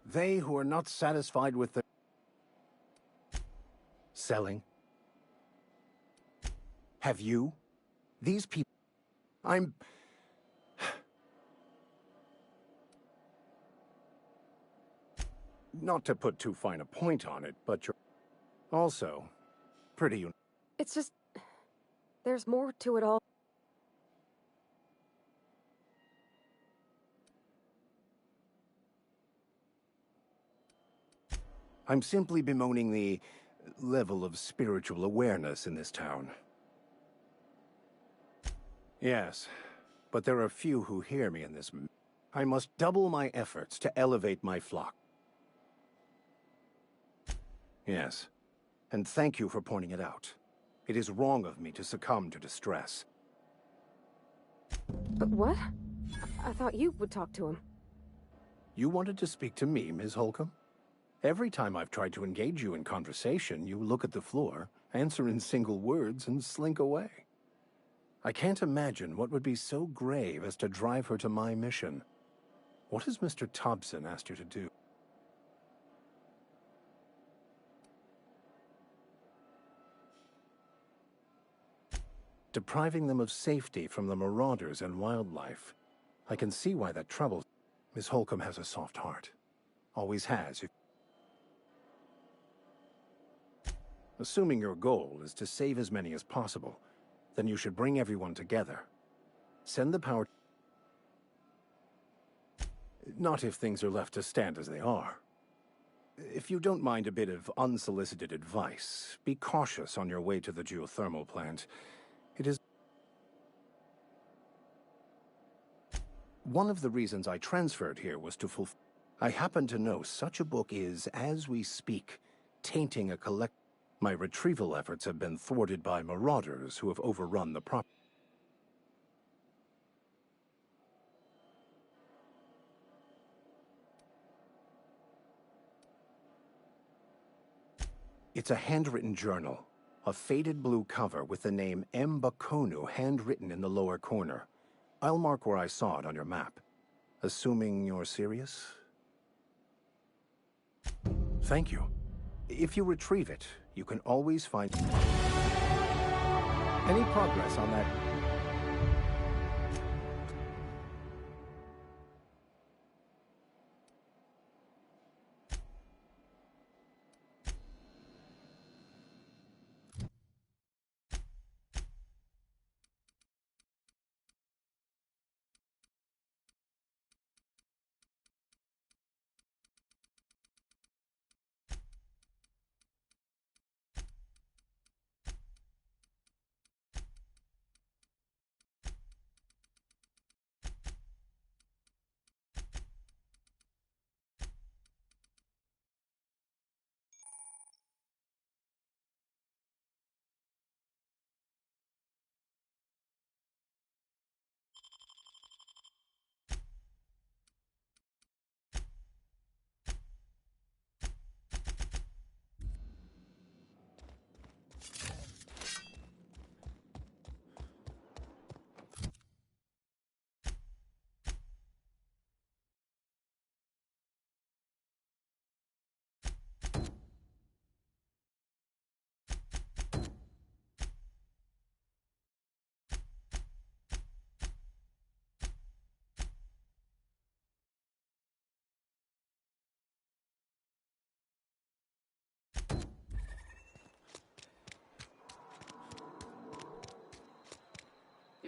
They who are not satisfied with their... Selling? Have you? These people... I'm... Not to put too fine a point on it, but you're... Also, pretty... It's just... There's more to it all. I'm simply bemoaning the level of spiritual awareness in this town. Yes, but there are few who hear me in this. I must double my efforts to elevate my flock. Yes, and thank you for pointing it out. It is wrong of me to succumb to distress. But what? I thought you would talk to him. You wanted to speak to me, Ms. Holcomb? Every time I've tried to engage you in conversation, you look at the floor, answer in single words, and slink away. I can't imagine what would be so grave as to drive her to my mission. What has Mr. Thompson asked you to do? Depriving them of safety from the marauders and wildlife. I can see why that troubles. Miss Holcomb has a soft heart. Always has. Assuming your goal is to save as many as possible, then you should bring everyone together. Send the power... Not if things are left to stand as they are. If you don't mind a bit of unsolicited advice, be cautious on your way to the geothermal plant. It is... One of the reasons I transferred here was to fulfill... I happen to know such a book is, as we speak, tainting a collect... My retrieval efforts have been thwarted by marauders who have overrun the property. It's a handwritten journal, a faded blue cover with the name M. Bakonu handwritten in the lower corner. I'll mark where I saw it on your map. Assuming you're serious? Thank you. If you retrieve it, you can always find... Any progress on that...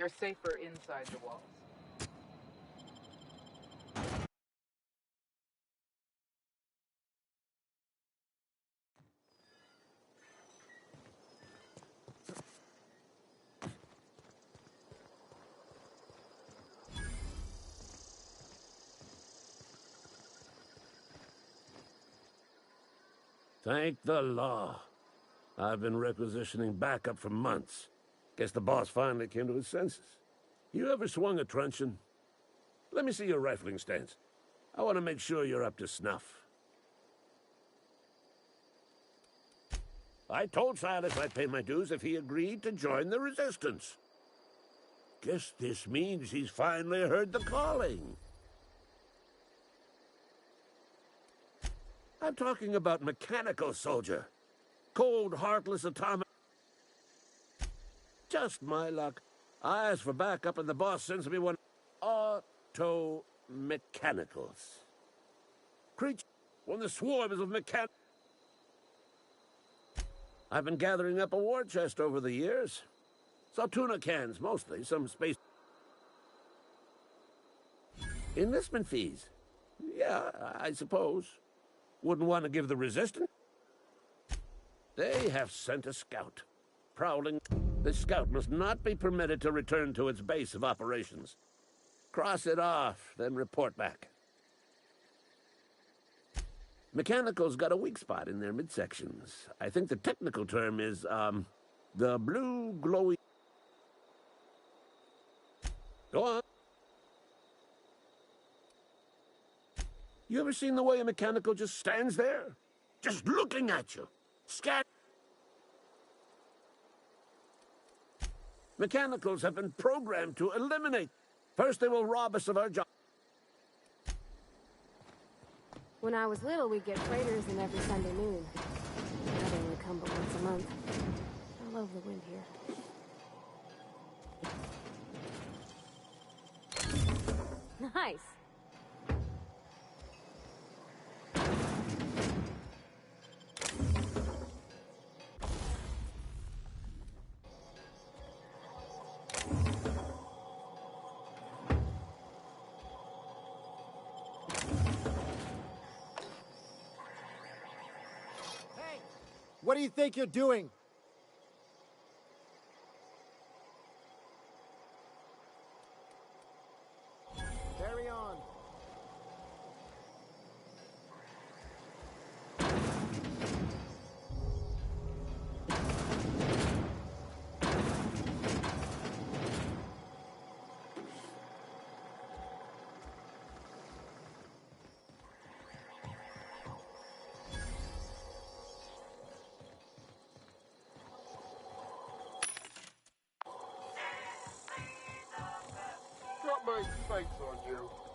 You're safer inside the walls. Thank the law. I've been requisitioning backup for months. Guess the boss finally came to his senses. You ever swung a truncheon? Let me see your rifling stance. I want to make sure you're up to snuff. I told Silas I'd pay my dues if he agreed to join the resistance. Guess this means he's finally heard the calling. I'm talking about mechanical soldier. Cold, heartless atomic. Just my luck. I ask for backup and the boss sends me one. Auto mechanicals. Creature, when the swarm is of mechan. I've been gathering up a war chest over the years. Saw tuna cans, mostly, some space. Enlistment fees. Yeah, I suppose. Wouldn't want to give the resistance. They have sent a scout. Prowling. The scout must not be permitted to return to its base of operations. Cross it off, then report back. Mechanicals got a weak spot in their midsections. I think the technical term is, the blue glowy... Go on. You ever seen the way a mechanical just stands there? Just looking at you. Scat. Mechanicals have been programmed to eliminate. First they will rob us of our job. When I was little, we'd get freighters in every Sunday noon. Now they only come but once a month. I love the wind here. Nice. What do you think you're doing? Carry on. Got my sights on you.